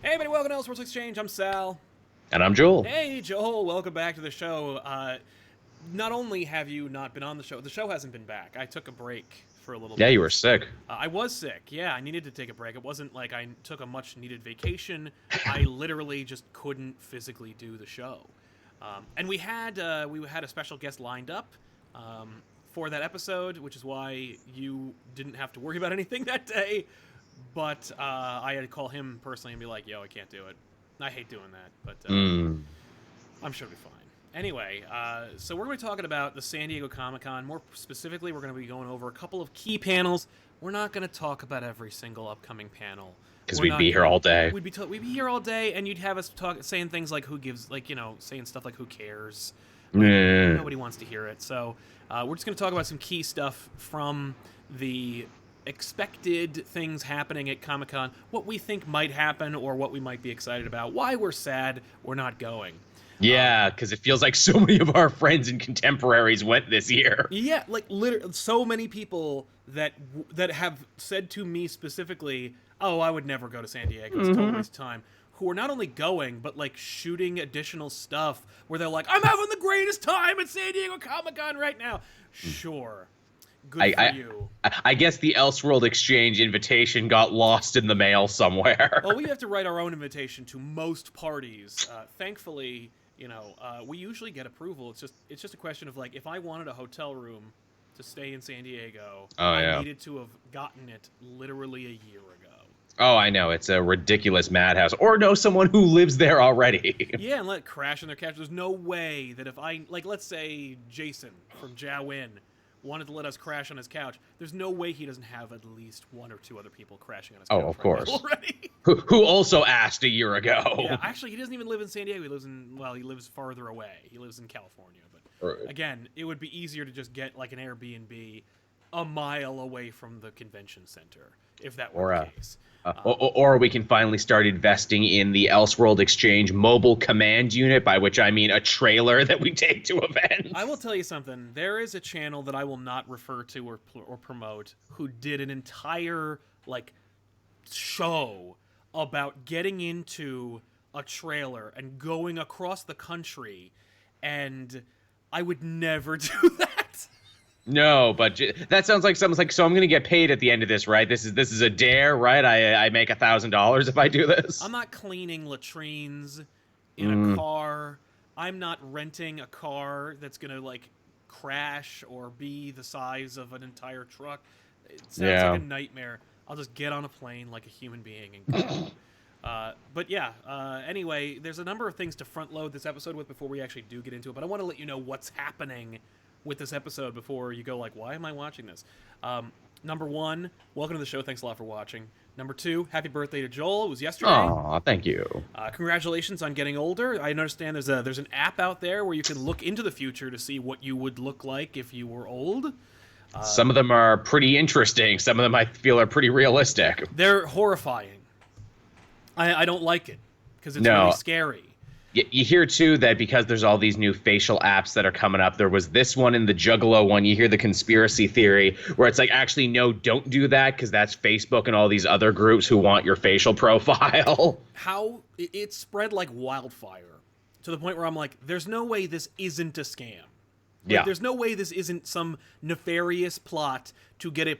Hey, everybody, welcome to Elseworlds Exchange. I'm Sal. And I'm Joel. Hey, Joel, welcome back to the show. Not only have you not been on the show hasn't been back. I took a break for a little Yeah, bit. you were sick. I was sick. Yeah, I needed to take a break. It wasn't like I took a much-needed vacation. I literally just couldn't physically do the show. And we had a special guest lined up for that episode, which is why you didn't have to worry about anything that day. But I had to call him personally and be like, yo, I can't do it. I hate doing that, but I'm sure it'll be fine. Anyway, so we're going to be talking about the San Diego Comic-Con. More specifically, we're going to be going over a couple of key panels. We're not going to talk about every single upcoming panel. Because we'd be here all day. We'd be here all day, and you'd have us saying things like who gives, like, saying stuff like who cares. Nobody wants to hear it. So we're just going to talk about some key stuff from the expected things happening at Comic-Con, what we think might happen or what we might be excited about, why we're sad we're not going. Yeah, because it feels like so many of our friends and contemporaries went this year. Yeah, like literally, so many people that have said to me specifically, "Oh, I would never go to San Diego. It's a total waste of time." Who are not only going, but like shooting additional stuff where they're like, "I'm having the greatest time at San Diego Comic-Con right now." Sure. Good for you. I guess the Elseworld Exchange invitation got lost in the mail somewhere. Well, we have to write our own invitation to most parties. Thankfully, we usually get approval. It's just a question of like, if I wanted a hotel room to stay in San Diego, I needed to have gotten it literally a year ago. Oh, I know. It's a ridiculous madhouse. Or know someone who lives there already. Yeah, and let it crash on their couch. There's no way that if I, like, let's say Jason from Jowin wanted to let us crash on his couch, there's no way he doesn't have at least one or two other people crashing on his couch. Oh, of course. Already. Who also asked a year ago. Yeah, actually, he doesn't even live in San Diego. He lives farther away. He lives in California. But again, it would be easier to just get like an Airbnb a mile away from the convention center, if that were the case. Or we can finally start investing in the Elseworld Exchange mobile command unit, by which I mean a trailer that we take to events. I will tell you something. There is a channel that I will not refer to or promote who did an entire like show about getting into a trailer and going across the country, and I would never do that. No, but that sounds like someone's like, so I'm going to get paid at the end of this, right? This is a dare, right? I make $1,000 if I do this. I'm not cleaning latrines in a car. I'm not renting a car that's going to, like, crash or be the size of an entire truck. It sounds like a nightmare. I'll just get on a plane like a human being and go. But yeah, anyway, there's a number of things to front load this episode with before we actually do get into it. But I want to let you know what's happening with this episode before you go like, why am I watching this? Number one, welcome to the show. Thanks a lot for watching. Number two, happy birthday to Joel. It was yesterday. Aw, thank you. Congratulations on getting older. I understand there's an app out there where you can look into the future to see what you would look like if you were old. Some of them are pretty interesting. Some of them I feel are pretty realistic. They're horrifying. I don't like it because it's really scary. You hear, too, that because there's all these new facial apps that are coming up, there was this one and the Juggalo one. You hear the conspiracy theory where it's like, actually, no, don't do that because that's Facebook and all these other groups who want your facial profile. How it spread like wildfire to the point where I'm like, there's no way this isn't a scam. Like, there's no way this isn't some nefarious plot to get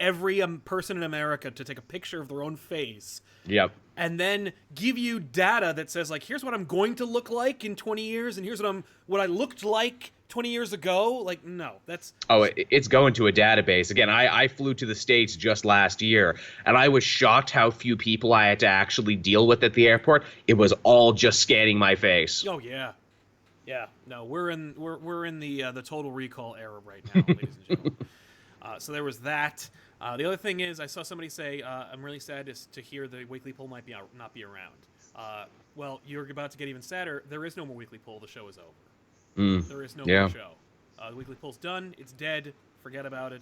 every person in America to take a picture of their own face. Yep. And then give you data that says, like, here's what I'm going to look like in 20 years, and here's what I looked like 20 years ago. Like, no, that's... Oh, it's going to a database. Again, I flew to the States just last year, and I was shocked how few people I had to actually deal with at the airport. It was all just scanning my face. Oh, yeah. Yeah. No, we're in the Total Recall era right now, ladies and gentlemen. So there was that. The other thing is, I saw somebody say, I'm really sad to hear the weekly poll might not be around. Well, you're about to get even sadder. There is no more weekly poll. The show is over. There is no more show. The weekly poll's done. It's dead. Forget about it.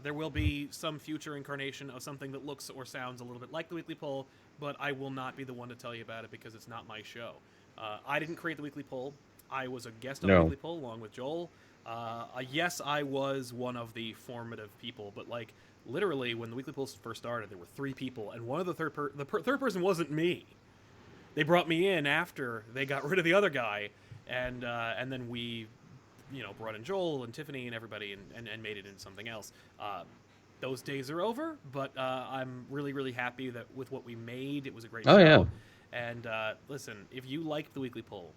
There will be some future incarnation of something that looks or sounds a little bit like the weekly poll, but I will not be the one to tell you about it because it's not my show. I didn't create the weekly poll. I was a guest on the weekly poll along with Joel. Yes, I was one of the formative people, but like literally when the weekly polls first started, there were 3 people, and one of the third person wasn't me. they brought me in after they got rid of the other guy, and then we, brought in Joel and Tiffany and everybody and made it into something else. Those days are over, but I'm really, really happy that with what we made, it was a great show. Yeah. And listen, if you like the Weekly Poll,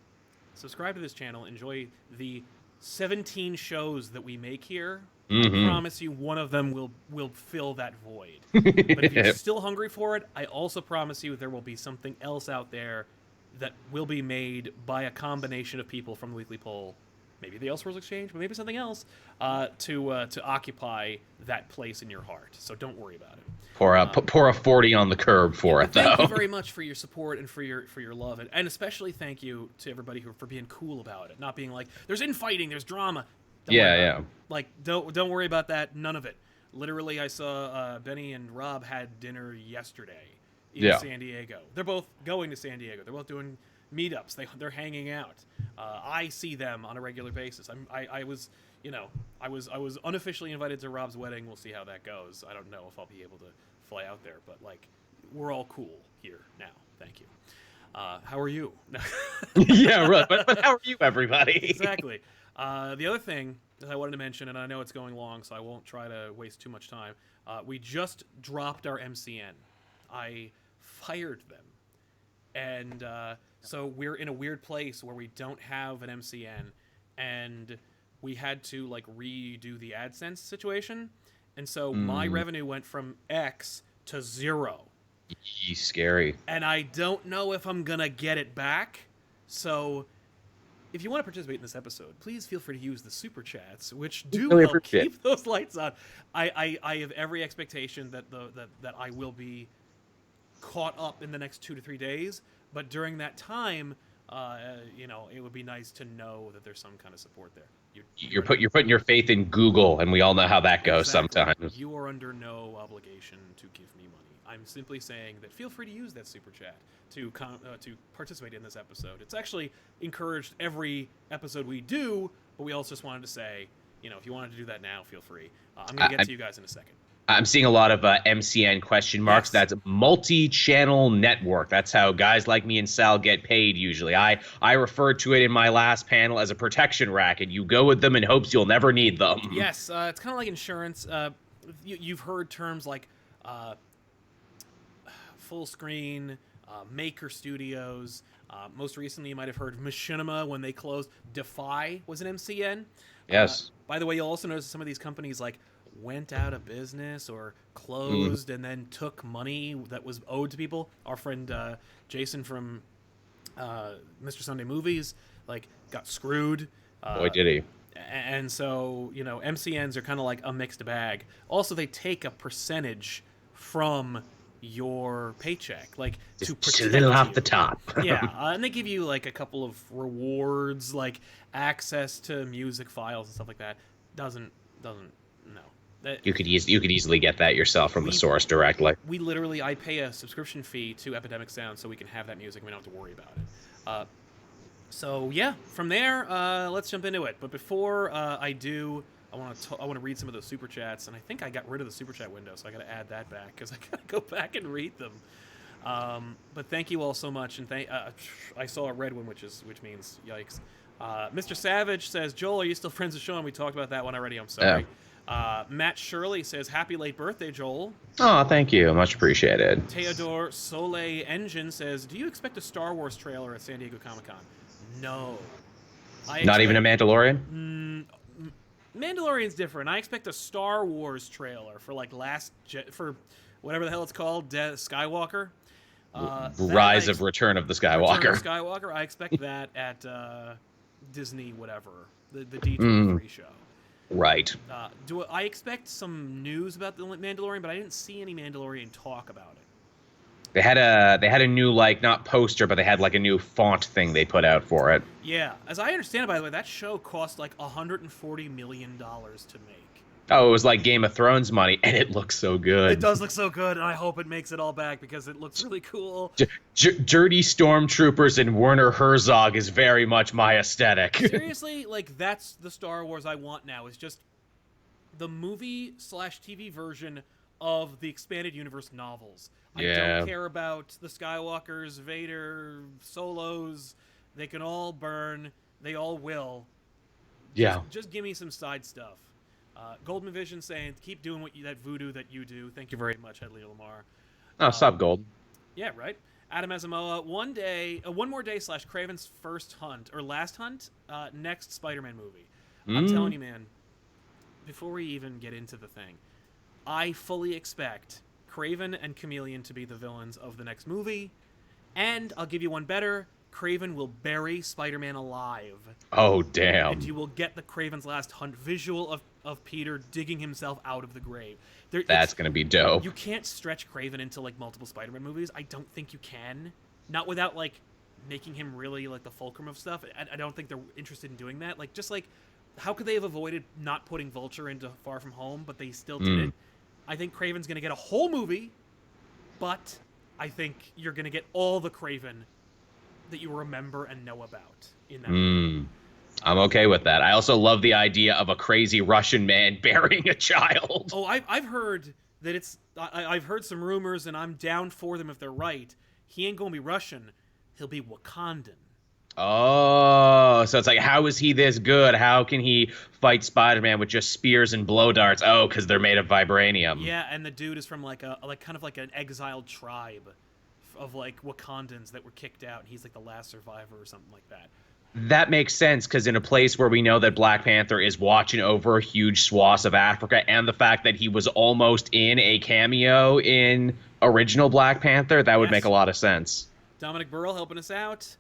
subscribe to this channel. Enjoy the 17 shows that we make here. I promise you one of them will fill that void. But if you're still hungry for it, I also promise you there will be something else out there that will be made by a combination of people from the Weekly Poll, maybe the Elseworlds Exchange, but maybe something else, to occupy that place in your heart. So don't worry about it. Pour a 40 on the curb for it, though. Thank you very much for your support and for your love, and especially thank you to everybody for being cool about it, not being like, there's infighting, there's drama. Don't worry about that. None of it. Literally, I saw Benny and Rob had dinner yesterday in San Diego. They're both going to San Diego. They're both doing meetups. They're hanging out. I see them on a regular basis. I was unofficially invited to Rob's wedding. We'll see how that goes. I don't know if I'll be able to fly out there, but we're all cool here now. Thank you. How are you? Yeah, right. But how are you, everybody? Exactly. The other thing that I wanted to mention, and I know it's going long, so I won't try to waste too much time. We just dropped our MCN. I fired them. And so we're in a weird place where we don't have an MCN, and we had to redo the AdSense situation. And so my revenue went from X to 0. Scary. And I don't know if I'm going to get it back. So if you want to participate in this episode, please feel free to use the super chats, which do help keep those lights on. I have every expectation that that I will be caught up in the next 2 to 3 days, but during that time, it would be nice to know that there's some kind of support there. You're putting your faith in Google, and we all know how that goes sometimes. You are under no obligation to give me money. I'm simply saying that feel free to use that super chat to participate in this episode. It's actually encouraged every episode we do, but we also just wanted to say, if you wanted to do that now, feel free. I'm going to get to you guys in a second. I'm seeing a lot of MCN question marks. Yes. That's multi-channel network. That's how guys like me and Sal get paid usually. I referred to it in my last panel as a protection racket. You go with them in hopes you'll never need them. Yes, it's kind of like insurance. You've heard terms like full screen, Maker Studios. Most recently, you might have heard of Machinima when they closed. Defy was an MCN. Yes. By the way, you'll also notice some of these companies went out of business or closed and then took money that was owed to people. Our friend Jason from Mr. Sunday Movies got screwed. Boy, did he. And so, MCNs are kind of like a mixed bag. Also, they take a percentage from your paycheck, to protect a little you. off the top. Yeah, and they give you a couple of rewards, access to music files and stuff like that. Doesn't no. You could easily get that yourself from the source directly. I pay a subscription fee to Epidemic Sound so we can have that music. We don't have to worry about it. So yeah, from there, let's jump into it. But before I do, I want to read some of those super chats, and I think I got rid of the super chat window, so I got to add that back because I got to go back and read them. But thank you all so much, and I saw a red one, which means yikes. Mr. Savage says, Joel, are you still friends with Sean? We talked about that one already. I'm sorry. Yeah. Matt Shirley says, happy late birthday, Joel. Oh, thank you. Much appreciated. Theodore Soleil Engine says, do you expect a Star Wars trailer at San Diego Comic-Con? No. Not even a Mandalorian? Mandalorian's different. I expect a Star Wars trailer for for whatever the hell it's called, Skywalker. Rise of Return of the Skywalker. I expect that at Disney whatever, the D23 show. Right. Do I expect some news about the Mandalorian? But I didn't see any Mandalorian talk about it. They had a new not poster, but they had a new font thing they put out for it. Yeah, as I understand it, by the way, that show cost $140 million to make. Oh, it was like Game of Thrones money, and it looks so good. It does look so good, and I hope it makes it all back because it looks really cool. Dirty stormtroopers and Werner Herzog is very much my aesthetic. Seriously, that's the Star Wars I want now. Is just the movie/TV version of the expanded universe novels. I Yeah. don't care about the Skywalkers, Vader, Solos. They can all burn. They all will. Yeah. Just give me some side stuff. Golden Vision saying, keep doing that voodoo that you do. Thank you very much, Headley Lamar. Oh, sup, Gold. Yeah, right. Adam Asamoah, one more day / Craven's first hunt or last hunt, next Spider-Man movie. I'm telling you, man. Before we even get into the thing, I fully expect Craven and Chameleon to be the villains of the next movie, and I'll give you one better. Craven will bury Spider-Man alive. Oh, damn. And you will get the Craven's Last Hunt visual of Peter digging himself out of the grave. That's going to be dope. You can't stretch Craven into, like, multiple Spider-Man movies. I don't think you can. Not without, like, making him really, like, the fulcrum of stuff. I don't think they're interested in doing that. Like, just, like, how could they have avoided not putting Vulture into Far From Home, but they still did it? I think Craven's going to get a whole movie, but I think you're going to get all the Craven that you remember and know about in that movie. I'm okay with that. I also love the idea of a crazy Russian man burying a child. Oh, I've heard that it's... I've heard some rumors, and I'm down for them if they're right. He ain't going to be Russian. He'll be Wakandan. Oh, so it's like, how is he this good? How can he fight Spider-Man with just spears and blow darts? Oh, because they're made of vibranium. Yeah, and the dude is from like kind of like an exiled tribe of like Wakandans that were kicked out, and he's like the last survivor or something like that. That makes sense, because in a place where we know that Black Panther is watching over huge swaths of Africa, and the fact that he was almost in a cameo in original Black Panther, that would make a lot of sense. Dominic Burrell helping us out.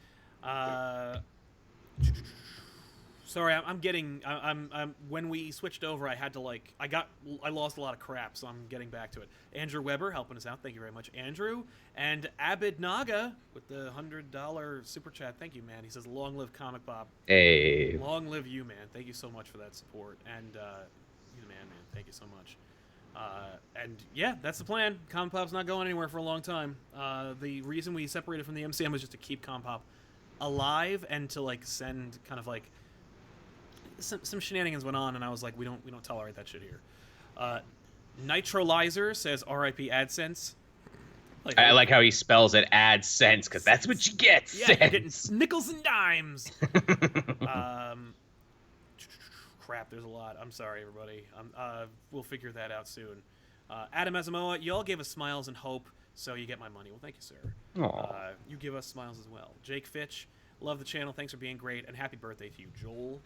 Sorry, I'm when we switched over, I had to I lost a lot of crap, so I'm getting back to it. Andrew Weber helping us out. Thank you very much, Andrew. And Abid Naga with the $100 super chat. Thank you, man. He says, long live ComicPOP. Hey. Long live you, man. Thank you so much for that support. And, you're the man. Thank you so much. And yeah, that's the plan. ComicPOP's not going anywhere for a long time. The reason we separated from the MCM was just to keep ComicPOP alive and to like send kind of like some shenanigans went on, and I was like, we don't tolerate that shit here. Nitrolizer says R.I.P. AdSense. I like how he spells it AdSense, because that's what you get. Yeah, you're getting nickels and dimes. Crap, there's a lot. I'm sorry, everybody. We'll figure that out soon. Adam Asamoah, y'all gave us smiles and hope, so you get my money. Well, thank you, sir. You give us smiles as well. Jake Fitch, love the channel. Thanks for being great, and happy birthday to you, Joel.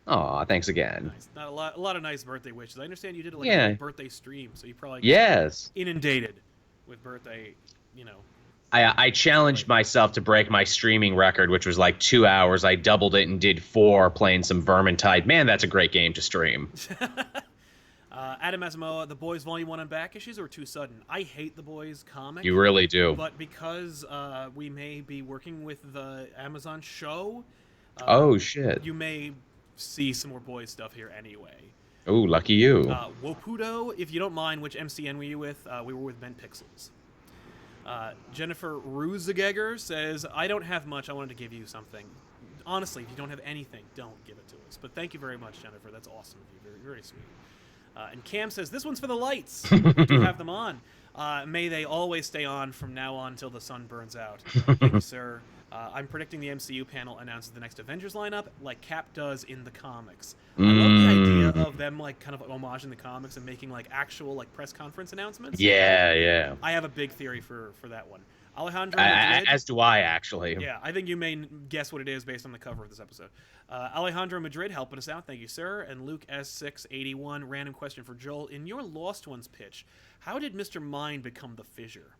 Aw, thanks again. Nice. Not a lot of nice birthday wishes. I understand you did a birthday stream, so you probably inundated with birthday, I challenged myself to break my streaming record, which was like 2 hours. I doubled it and did 4 playing some Vermintide. Man, that's a great game to stream. Adam Asamoah, The Boys Volume 1 and back issues were too sudden. I hate The Boys comic. You really do. But because we may be working with the Amazon show... oh, shit. You may see some more Boys stuff here anyway. Oh, lucky you. Wopudo, if you don't mind, which MCN were you with? We were with Bent Pixels. Jennifer Ruzegegger says, I don't have much. I wanted to give you something. Honestly, if you don't have anything, don't give it to us. But thank you very much, Jennifer. That's awesome of you. Very, very sweet. And Cam says, this one's for the lights. We do have them on. May they always stay on from now on until the sun burns out. Thank you, sir. I'm predicting the MCU panel announces the next Avengers lineup like Cap does in the comics. I love the idea of them like kind of homaging the comics and making like actual like press conference announcements. Yeah. I have a big theory for that one. Alejandro Madrid, as do I, actually. Yeah, I think you may guess what it is based on the cover of this episode. Alejandro Madrid helping us out. Thank you, sir. And Luke S681, random question for Joel. In your Lost Ones pitch, how did Mr. Mind become the Fissure?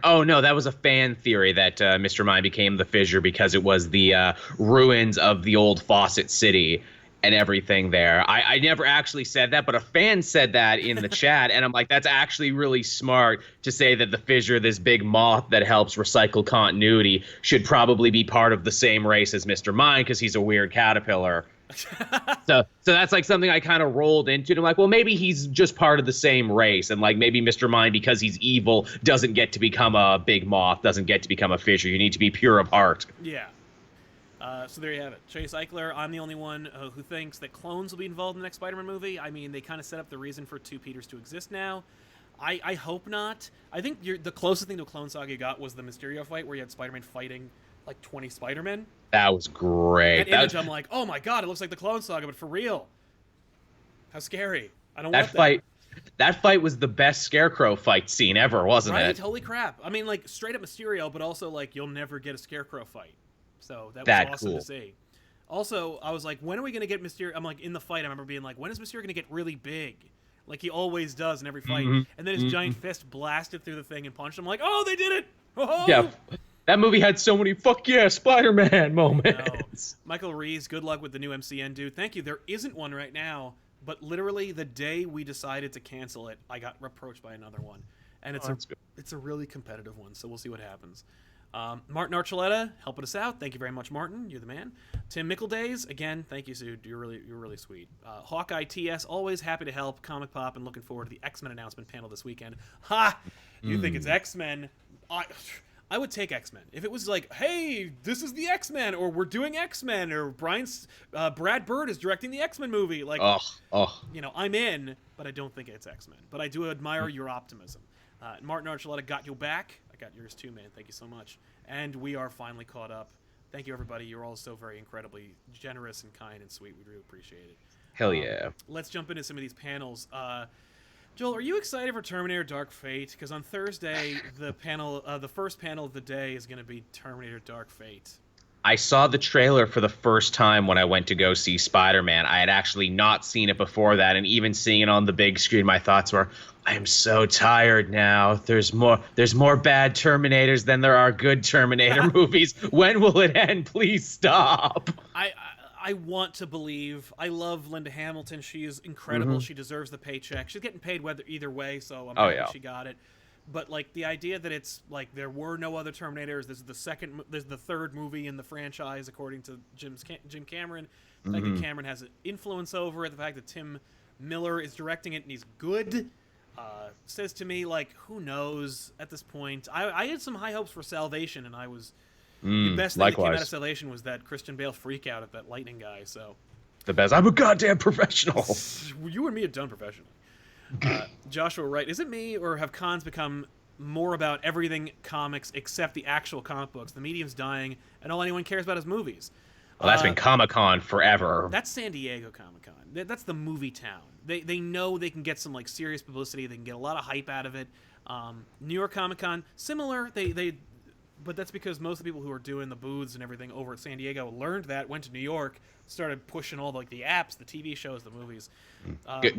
Oh, no, that was a fan theory that Mr. Mind became the Fissure because it was the ruins of the old Fawcett City and everything there. I never actually said that, but a fan said that in the chat, and I'm like, that's actually really smart to say that the Fissure, this big moth that helps recycle continuity, should probably be part of the same race as Mr. Mind because he's a weird caterpillar. So that's like something I kind of rolled into. And I'm like, well, maybe he's just part of the same race, and like maybe Mr. Mind, because he's evil, doesn't get to become a big moth, doesn't get to become a Fissure. You need to be pure of heart. Yeah. So there you have it. Chase Eichler, I'm the only one who thinks that clones will be involved in the next Spider-Man movie. I mean, they kind of set up the reason for two Peters to exist now. I hope not. I think the closest thing to a Clone Saga you got was the Mysterio fight where you had Spider-Man fighting like 20 Spider-Men. That was great. That image, I'm like, oh my god, it looks like the Clone Saga, but for real. How scary. I don't want that. That fight was the best Scarecrow fight scene ever, wasn't Right? it? Holy crap. I mean, like, straight up Mysterio, but also, like, you'll never get a Scarecrow fight. So that was awesome cool. to see. Also, I was like, when are we going to get Mysterio? I'm like, in the fight, I remember being like, when is Mysterio going to get really big? Like he always does in every fight. Mm-hmm. And then his giant fist blasted through the thing and punched him. I'm like, oh, they did it! Oh! Yeah. That movie had so many fuck yeah Spider-Man moments. Michael Rees, good luck with the new MCN, dude. Thank you. There isn't one right now, but literally the day we decided to cancel it, I got approached by another one. And it's a really competitive one, so we'll see what happens. Martin Archuleta helping us out. Thank you very much, Martin. You're the man. Tim Mickledays, again, thank you, Sue. You're really sweet. Hawkeye TS, always happy to help. Comic Pop, and looking forward to the X-Men announcement panel this weekend. Ha! You think it's X-Men? I would take X-Men if it was like, hey, this is the X-Men, or we're doing X-Men, or Brad Bird is directing the X-Men movie. Like, you know, I'm in, but I don't think it's X-Men. But I do admire your optimism. Martin Archuleta got you back. I got yours too, man. Thank you so much. And we are finally caught up. Thank you, everybody. You're all so very incredibly generous and kind and sweet. We really appreciate it. Hell yeah. Let's jump into some of these panels. Joel, are you excited for Terminator Dark Fate? Because on Thursday, the first panel of the day is going to be Terminator Dark Fate. I saw the trailer for the first time when I went to go see Spider-Man. I had actually not seen it before that, and even seeing it on the big screen, my thoughts were, I am so tired now. There's more bad Terminators than there are good Terminator movies. When will it end? Please stop. I want to believe. I love Linda Hamilton. She is incredible. She deserves the paycheck. She's getting paid either way, so I'm happy she got it. But like the idea that it's like there were no other Terminators. This is the third movie in the franchise, according to Jim Cameron. The fact that Cameron has an influence over it. The fact that Tim Miller is directing it and he's good. Says to me, like, who knows at this point. I had some high hopes for Salvation, and I was the best thing that came out of Salvation was that Christian Bale freak out at that lightning guy. So the best. I'm a goddamn professional. You and me are done professionally. Joshua Wright, is it me, or have cons become more about everything comics except the actual comic books? The medium's dying, and all anyone cares about is movies. Well, that's been Comic-Con forever. That's San Diego Comic-Con. That's the movie town. They know they can get some like serious publicity. They can get a lot of hype out of it. New York Comic-Con, similar. But that's because most of the people who are doing the booths and everything over at San Diego learned that, went to New York, started pushing all like the apps, the TV shows, the movies.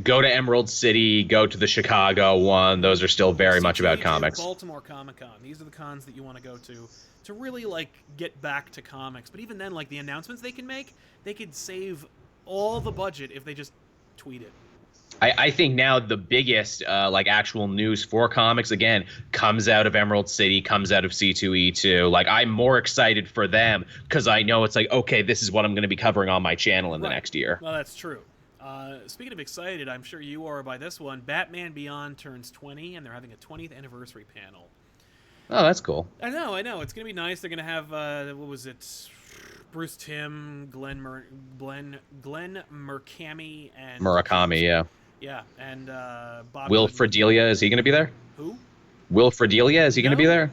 Go to Emerald City, go to the Chicago one. Those are still very much about comics. Baltimore Comic-Con. These are the cons that you want to go to really like get back to comics. But even then, like the announcements they can make, they could save all the budget if they just tweet it. I think now the biggest like actual news for comics again comes out of Emerald City, comes out of C2E2. Like I'm more excited for them because I know it's like, okay, this is what I'm going to be covering on my channel in the next year. Well, that's true. Speaking of excited, I'm sure you are by this one. Batman Beyond turns 20, and they're having a 20th anniversary panel. Oh, that's cool. I know. It's going to be nice. They're going to have what was it? Bruce Timm, Glenn Murakami, and Murakami, yeah. Yeah, and Bob. Will Fredelia, is he going to be there? Who? Will Fredelia, is he going to be there?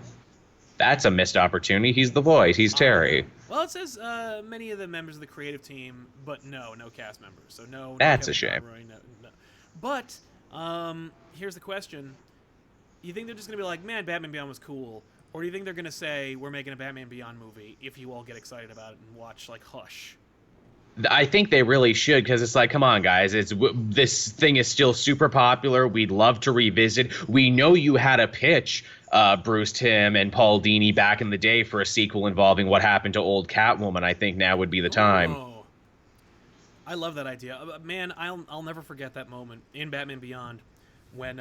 That's a missed opportunity. He's the voice. He's Terry. Well, it says many of the members of the creative team, but no cast members. So no. That's a shame. No. But here's the question: you think they're just going to be like, "Man, Batman Beyond was cool," or do you think they're going to say, "We're making a Batman Beyond movie"? If you all get excited about it and watch like Hush. I think they really should because it's like, come on, guys. This thing is still super popular. We'd love to revisit. We know you had a pitch, Bruce Timm and Paul Dini back in the day for a sequel involving what happened to old Catwoman. I think now would be the time. Oh, I love that idea. Man, I'll never forget that moment in Batman Beyond when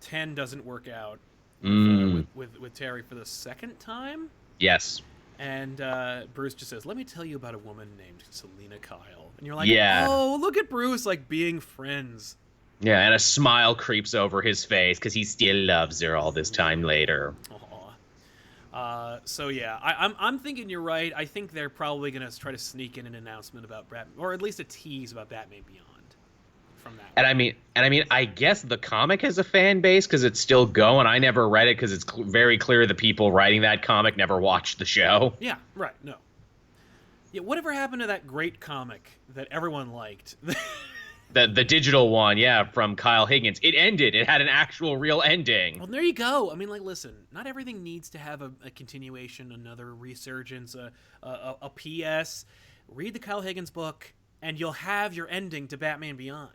10 doesn't work out with Terry for the second time. Yes. And Bruce just says, "Let me tell you about a woman named Selena Kyle." And you're like, "Oh, look at Bruce like being friends." Yeah, and a smile creeps over his face because he still loves her all this time later. So yeah, I'm thinking you're right. I think they're probably gonna try to sneak in an announcement about Batman, or at least a tease about Batman Beyond. from that. And I guess the comic has a fan base because it's still going. I never read it because it's very clear the people writing that comic never watched the show. Yeah, right. No. Yeah, whatever happened to that great comic that everyone liked? The digital one, yeah, from Kyle Higgins. It ended. It had an actual real ending. Well, there you go. I mean, like, listen, not everything needs to have a continuation, another resurgence, a PS. Read the Kyle Higgins book, and you'll have your ending to Batman Beyond.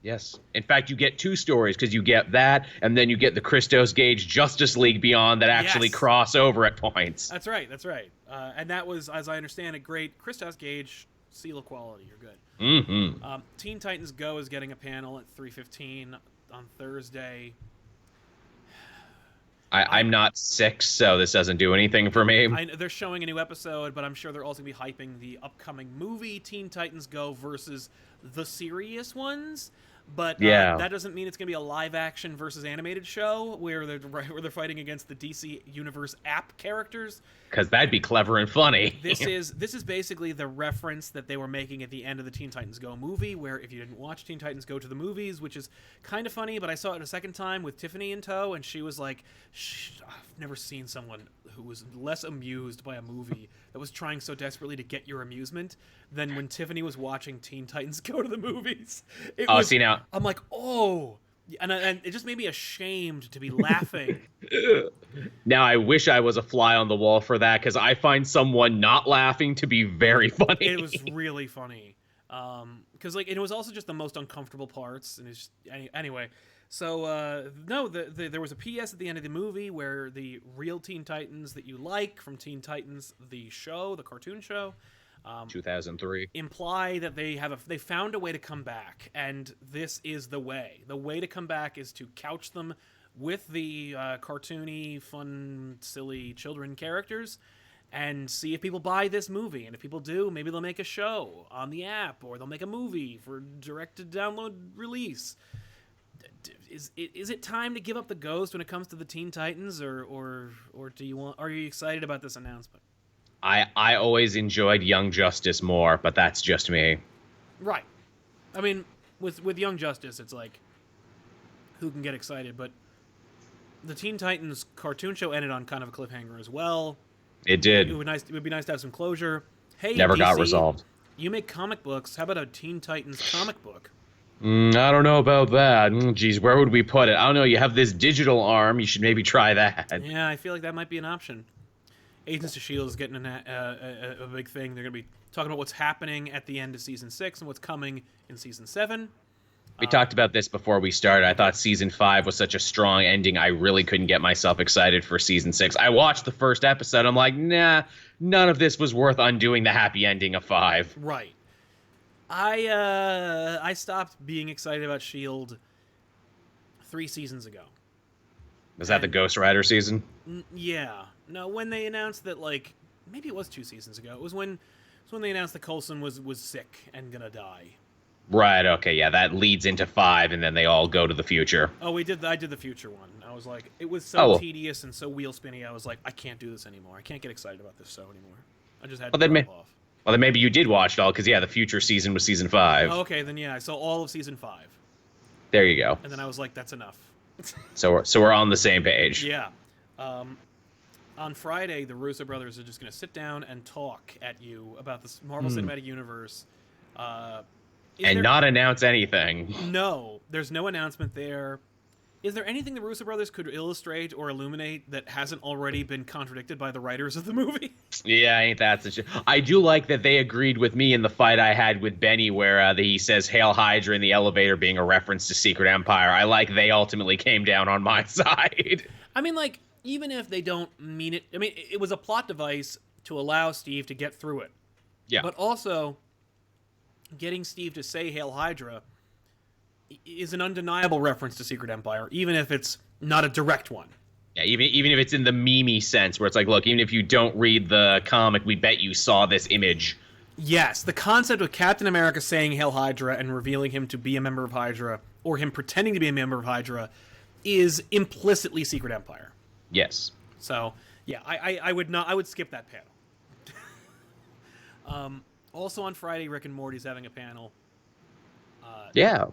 Yes. In fact, you get two stories because you get that, and then you get the Christos Gage Justice League Beyond that actually cross over at points. That's right. That's right. And that was, as I understand it, great. Christos Gage, seal of quality. You're good. Mm-hmm. Teen Titans Go is getting a panel at 3:15 on Thursday. I'm not 6, so this doesn't do anything for me. They're showing a new episode, but I'm sure they're also going to be hyping the upcoming movie Teen Titans Go versus the serious ones. But that doesn't mean it's going to be a live-action versus animated show where they're fighting against the DC Universe app characters. Because that'd be clever and funny. This is basically the reference that they were making at the end of the Teen Titans Go movie, where if you didn't watch Teen Titans Go to the movies, which is kind of funny, but I saw it a second time with Tiffany in tow, and she was like, I've never seen someone who was less amused by a movie that was trying so desperately to get your amusement than when Tiffany was watching Teen Titans Go to the movies. See now. I'm like, oh... And it just made me ashamed to be laughing. Now, I wish I was a fly on the wall for that, because I find someone not laughing to be very funny. It was really funny. Because it was also just the most uncomfortable parts. And it's just, anyway. So, no, there was a PS at the end of the movie where the real Teen Titans that you like from Teen Titans, the show, the cartoon show, 2003, imply that they found a way to come back, and this is the way. The way to come back is to couch them with the cartoony, fun, silly children characters, and see if people buy this movie. And if people do, maybe they'll make a show on the app, or they'll make a movie for direct-to-download release. Is it time to give up the ghost when it comes to the Teen Titans, or are you excited about this announcement? I always enjoyed Young Justice more, but that's just me. Right. I mean, with Young Justice, it's like, who can get excited? But the Teen Titans cartoon show ended on kind of a cliffhanger as well. It did. It would be nice to have some closure. Hey, never DC, got resolved. You make comic books. How about a Teen Titans comic book? I don't know about that. Geez, where would we put it? I don't know. You have this digital arm. You should maybe try that. Yeah, I feel like that might be an option. Agents of S.H.I.E.L.D. is getting a big thing. They're going to be talking about what's happening at the end of Season 6 and what's coming in Season 7. We talked about this before we started. I thought Season 5 was such a strong ending, I really couldn't get myself excited for Season 6. I watched the first episode. I'm like, nah, none of this was worth undoing the happy ending of 5. Right. I stopped being excited about S.H.I.E.L.D. 3 seasons ago. Was that the Ghost Rider season? Yeah. No, when they announced that, maybe it was 2 seasons ago. It was when they announced that Coulson was sick and gonna die. Right, okay, yeah, that leads into 5, and then they all go to the future. Oh, I did the future one. I was like, it was so tedious and so wheel spinny, I was like, I can't do this anymore. I can't get excited about this show anymore. I just had to drop off. Well, then maybe you did watch it all, because, yeah, the future season was Season 5. Oh, okay, then yeah, I saw all of Season 5. There you go. And then I was like, that's enough. So we're on the same page. Yeah. On Friday, the Russo brothers are just going to sit down and talk at you about the Marvel Cinematic Universe. And not announce anything. No, there's no announcement there. Is there anything the Russo brothers could illustrate or illuminate that hasn't already been contradicted by the writers of the movie? Yeah, ain't that such a... I do like that they agreed with me in the fight I had with Benny where he says Hail Hydra in the elevator being a reference to Secret Empire. I like they ultimately came down on my side. I mean, even if they don't mean it... I mean, it was a plot device to allow Steve to get through it. Yeah. But also, getting Steve to say Hail Hydra is an undeniable reference to Secret Empire, even if it's not a direct one. Yeah, even if it's in the meme sense, where it's like, look, even if you don't read the comic, we bet you saw this image. Yes, the concept of Captain America saying Hail Hydra and revealing him to be a member of Hydra, or him pretending to be a member of Hydra, is implicitly Secret Empire. Yes. So, yeah, I would skip that panel. Also on Friday, Rick and Morty's having a panel. Yeah.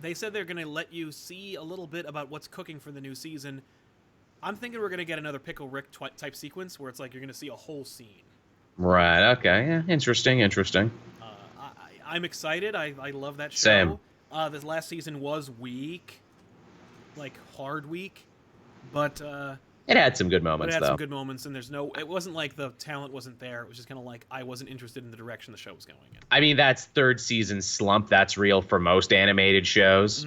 They said they're going to let you see a little bit about what's cooking for the new season. I'm thinking we're going to get another Pickle Rick type sequence where it's like you're going to see a whole scene. Right. Okay. Yeah. Interesting. I'm excited. I love that show. Same. This last season was weak, like hard weak, but It had some good moments, it had though. some good moments, and it wasn't like the talent wasn't there. It was just kind of like I wasn't interested in the direction the show was going in. I mean, that's third season slump. That's real for most animated shows.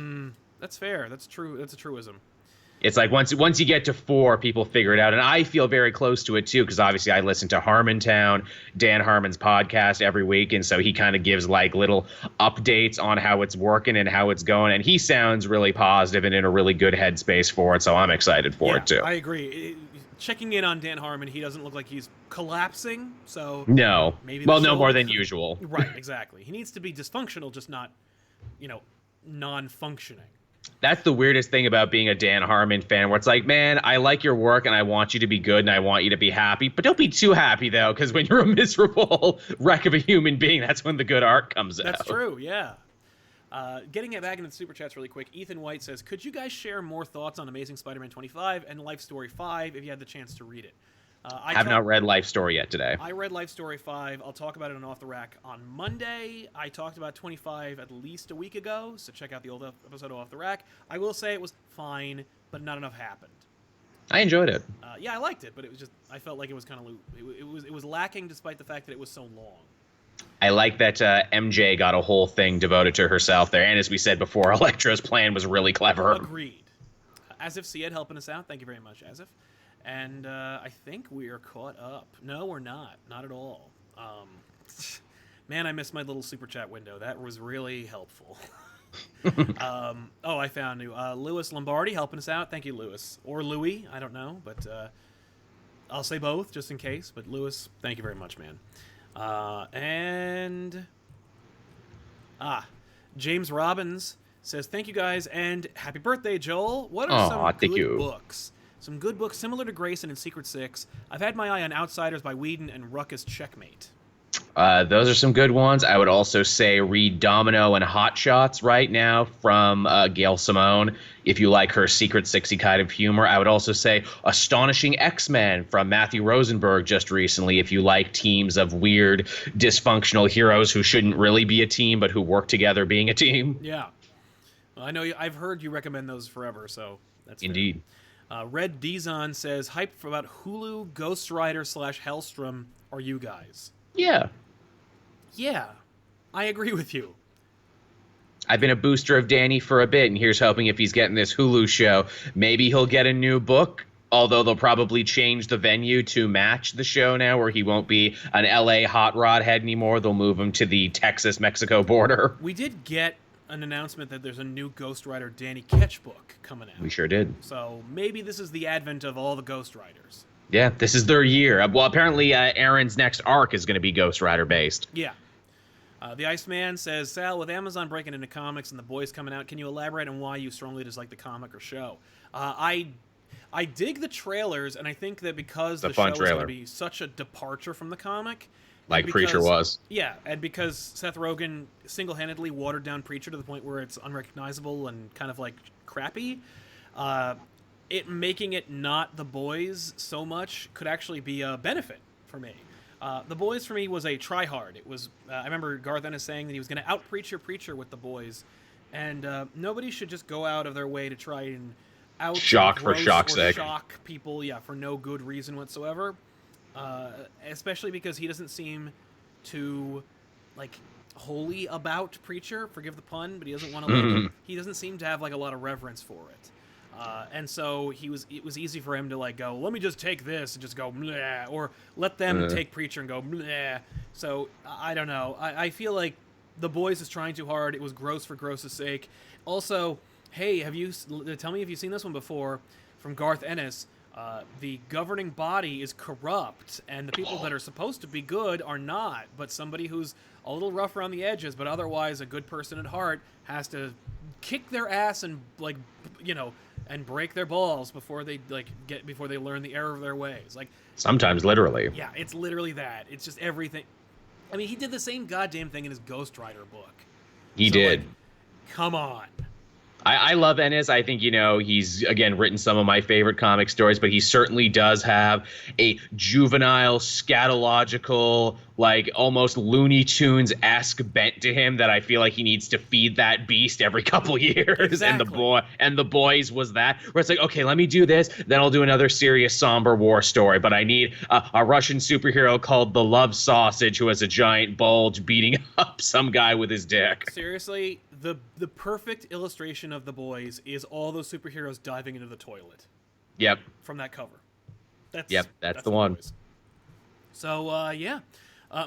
That's fair. That's true. That's a truism. It's like once you get to 4, people figure it out. And I feel very close to it, too, because obviously I listen to Harmontown, Dan Harmon's podcast every week. And so he kind of gives like little updates on how it's working and how it's going. And he sounds really positive and in a really good headspace for it. So I'm excited for it, too. I agree. Checking in on Dan Harmon, he doesn't look like he's collapsing. So no. Maybe no more than usual. Right, exactly. He needs to be dysfunctional, just not, non-functioning. That's the weirdest thing about being a Dan Harmon fan, where it's like, man, I like your work and I want you to be good and I want you to be happy, but don't be too happy, though, because when you're a miserable wreck of a human being, that's when the good art comes out. That's true, yeah. Getting it back into the Super Chats really quick, Ethan White says, could you guys share more thoughts on Amazing Spider-Man 25 and Life Story 5 if you had the chance to read it? I have not read Life Story yet today. I read Life Story 5. I'll talk about it on Off the Rack on Monday. I talked about 25 at least a week ago, so check out the old episode of Off the Rack. I will say it was fine, but not enough happened. I enjoyed it. Yeah, I liked it, but it was just I felt like it was kind of it was lacking despite the fact that it was so long. I like that MJ got a whole thing devoted to herself there, and as we said before, Elektra's plan was really clever. Agreed. As if Syed helping us out. Thank you very much, As if. And I think we are caught up. No, we're not. Not at all. Man, I missed my little super chat window. That was really helpful. I found you. Louis Lombardi helping us out. Thank you, Louis. Or Louis. I don't know. But I'll say both just in case. But Louis, thank you very much, man. James Robbins says, thank you guys. And happy birthday, Joel. What are some good books? Some good books similar to Grayson and Secret Six. I've had my eye on Outsiders by Whedon and Ruckus Checkmate. Those are some good ones. I would also say read Domino and Hot Shots right now from Gail Simone, if you like her Secret Sixy kind of humor. I would also say Astonishing X-Men from Matthew Rosenberg just recently, if you like teams of weird, dysfunctional heroes who shouldn't really be a team, but who work together being a team. Yeah. Well, I know I've heard you recommend those forever, so that's Indeed. Fair. Red Dizon says, hype for about Hulu, Ghost Rider / Hellstrom are you guys? Yeah. Yeah, I agree with you. I've been a booster of Danny for a bit, and here's hoping if he's getting this Hulu show, maybe he'll get a new book, although they'll probably change the venue to match the show now, where he won't be an LA hot rod head anymore. They'll move him to the Texas-Mexico border. We did get an announcement that there's a new Ghost Rider Danny Ketch book coming out. We sure did. So maybe this is the advent of all the Ghost Riders. Yeah, this is their year. Well, apparently Aaron's next arc is going to be Ghost Rider based. Yeah. The Iceman says, Sal, with Amazon breaking into comics and The Boys coming out, can you elaborate on why you strongly dislike the comic or show? I dig the trailers, and I think that because the show is going to be such a departure from the comic, like Preacher was. Yeah, and because Seth Rogen single-handedly watered down Preacher to the point where it's unrecognizable and kind of like crappy, it making it not The Boys so much could actually be a benefit for me. The Boys for me was a try-hard. It was I remember Garth Ennis saying that he was going to out-Preacher with The Boys, and nobody should just go out of their way to try and shock for shock's sake. Shock people, for no good reason whatsoever. Especially because he doesn't seem to wholly about Preacher. Forgive the pun, but he doesn't want to. He doesn't seem to have a lot of reverence for it. And so it was easy for him to go, let me just take this and just go bleh, or let them take Preacher and go bleh. So I don't know. I feel like The Boys is trying too hard. It was gross for gross's sake. Also, hey, tell me if you've seen this one before from Garth Ennis. The governing body is corrupt, and the people that are supposed to be good are not. But somebody who's a little rough around the edges, but otherwise a good person at heart, has to kick their ass and and break their balls before they learn the error of their ways. Sometimes literally. Yeah, it's literally that. It's just everything. I mean, he did the same goddamn thing in his Ghost Rider book. He did. Come on. I love Ennis. I think, he's, again, written some of my favorite comic stories, but he certainly does have a juvenile, scatological, like almost Looney Tunes-esque bent to him that I feel like he needs to feed that beast every couple years. Exactly. And the Boys was that, where it's like, okay, let me do this, then I'll do another serious, somber war story, but I need a Russian superhero called the Love Sausage who has a giant bulge beating up some guy with his dick. Seriously, the perfect illustration of The Boys is all those superheroes diving into the toilet. Yep. From that cover. That's the one. Boys. So, yeah.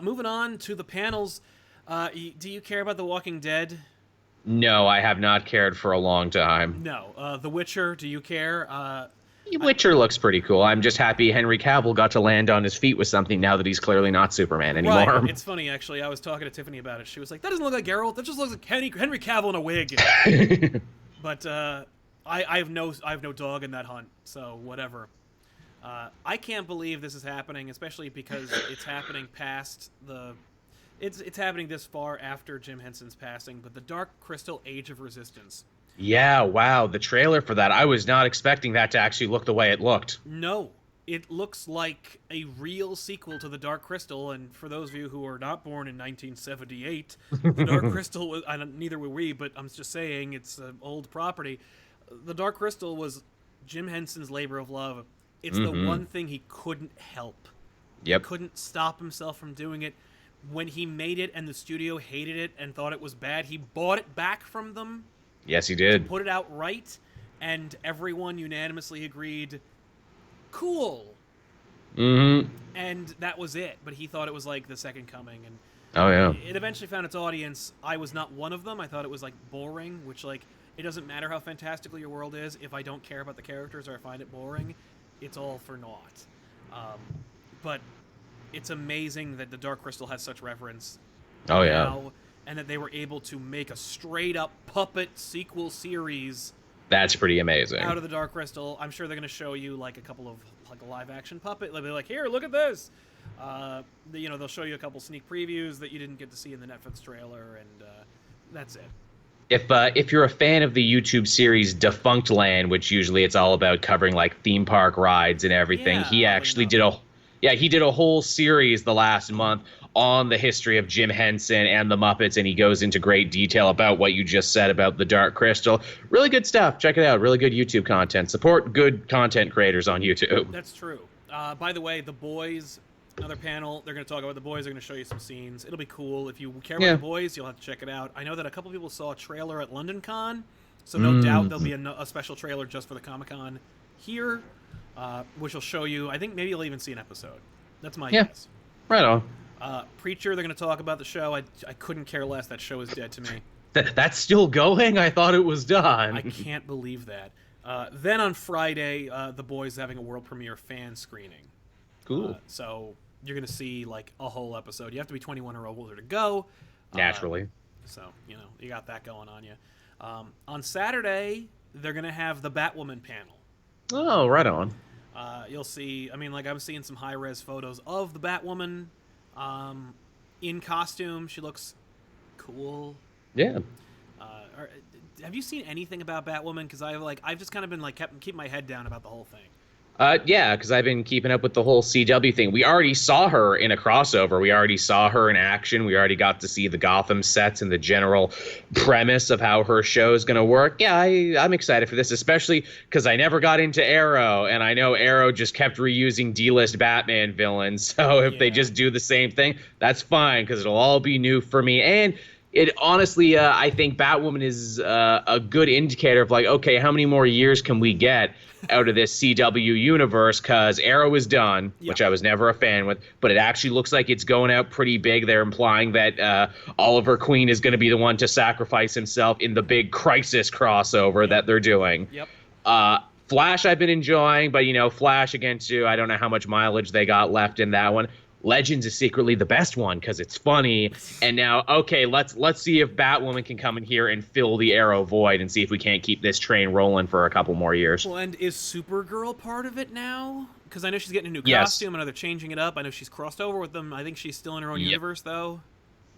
Moving on to the panels. Do you care about The Walking Dead? No, I have not cared for a long time. No. The Witcher, do you care? Witcher looks pretty cool. I'm just happy Henry Cavill got to land on his feet with something now that he's clearly not Superman anymore. Right. It's funny, actually. I was talking to Tiffany about it. She was like, that doesn't look like Geralt. That just looks like Henry Cavill in a wig. But I have no dog in that hunt, so whatever. I can't believe this is happening, especially because it's happening past the... It's happening this far after Jim Henson's passing, but the Dark Crystal Age of Resistance. Yeah, wow, the trailer for that. I was not expecting that to actually look the way it looked. No, it looks like a real sequel to the Dark Crystal, and for those of you who are not born in 1978, the Dark Crystal was... neither were we, but I'm just saying it's an old property. The Dark Crystal was Jim Henson's labor of love. It's the one thing he couldn't help. Yep. He couldn't stop himself from doing it. When he made it and the studio hated it and thought it was bad, he bought it back from them. Yes, he did. Put it out right, and everyone unanimously agreed, cool. Mm-hmm. And that was it. But he thought it was like the second coming, and oh yeah, it eventually found its audience. I was not one of them. I thought it was like boring, which like it doesn't matter how fantastical your world is. If I don't care about the characters or I find it boring, it's all for naught. But it's amazing that the Dark Crystal has such reverence. Oh yeah. Now, and that they were able to make a straight-up puppet sequel series. That's pretty amazing. Out of the Dark Crystal. I'm sure they're going to show you like a couple of like a live-action puppet. They'll be like, here, look at this. They'll show you a couple sneak previews that you didn't get to see in the Netflix trailer, and that's it. If you're a fan of the YouTube series Defunct Land, which usually it's all about covering like theme park rides and everything, he actually did a whole series the last month on the history of Jim Henson and the Muppets, and he goes into great detail about what you just said about the Dark Crystal. Really good stuff. Check it out. Really good YouTube content. Support good content creators on YouTube. That's true. By the way, The Boys, another panel. They're going to talk about The Boys. They're going to show you some scenes. It'll be cool. If you care about The Boys, you'll have to check it out. I know that a couple people saw a trailer at London Con, so no doubt there'll be a special trailer just for the Comic-Con here, which will show you. I think maybe you'll even see an episode. That's my guess. Right on. Preacher, they're going to talk about the show. I couldn't care less. That show is dead to me. That's still going? I thought it was done. I can't believe that. Then on Friday, The Boys is having a world premiere fan screening. Cool. So you're going to see like a whole episode. You have to be 21 or older to go. Naturally. So, you got that going on you. On Saturday, they're going to have the Batwoman panel. Oh, right on. You'll see, I'm seeing some high-res photos of the Batwoman in costume. She looks cool. Yeah. Have you seen anything about Batwoman? Because I've just kind of been keeping my head down about the whole thing. Yeah, because I've been keeping up with the whole CW thing. We already saw her in a crossover. We already saw her in action. We already got to see the Gotham sets and the general premise of how her show is going to work. Yeah, I'm excited for this, especially because I never got into Arrow, and I know Arrow just kept reusing D-list Batman villains. So if they just do the same thing, that's fine, because it'll all be new for me. And it honestly, I think Batwoman is a good indicator of like, okay, how many more years can we get out of this CW universe? Because Arrow is done, which I was never a fan with, but it actually looks like it's going out pretty big. They're implying that Oliver Queen is going to be the one to sacrifice himself in the big Crisis crossover that they're doing. Flash I've been enjoying, but Flash again too, I don't know how much mileage they got left in that one. Legends is secretly the best one because it's funny. And now, okay, let's see if Batwoman can come in here and fill the Arrow void and see if we can't keep this train rolling for a couple more years. Well, and is Supergirl part of it now? Because I know she's getting a new costume. I know they're changing it up. I know she's crossed over with them. I think she's still in her own universe, though.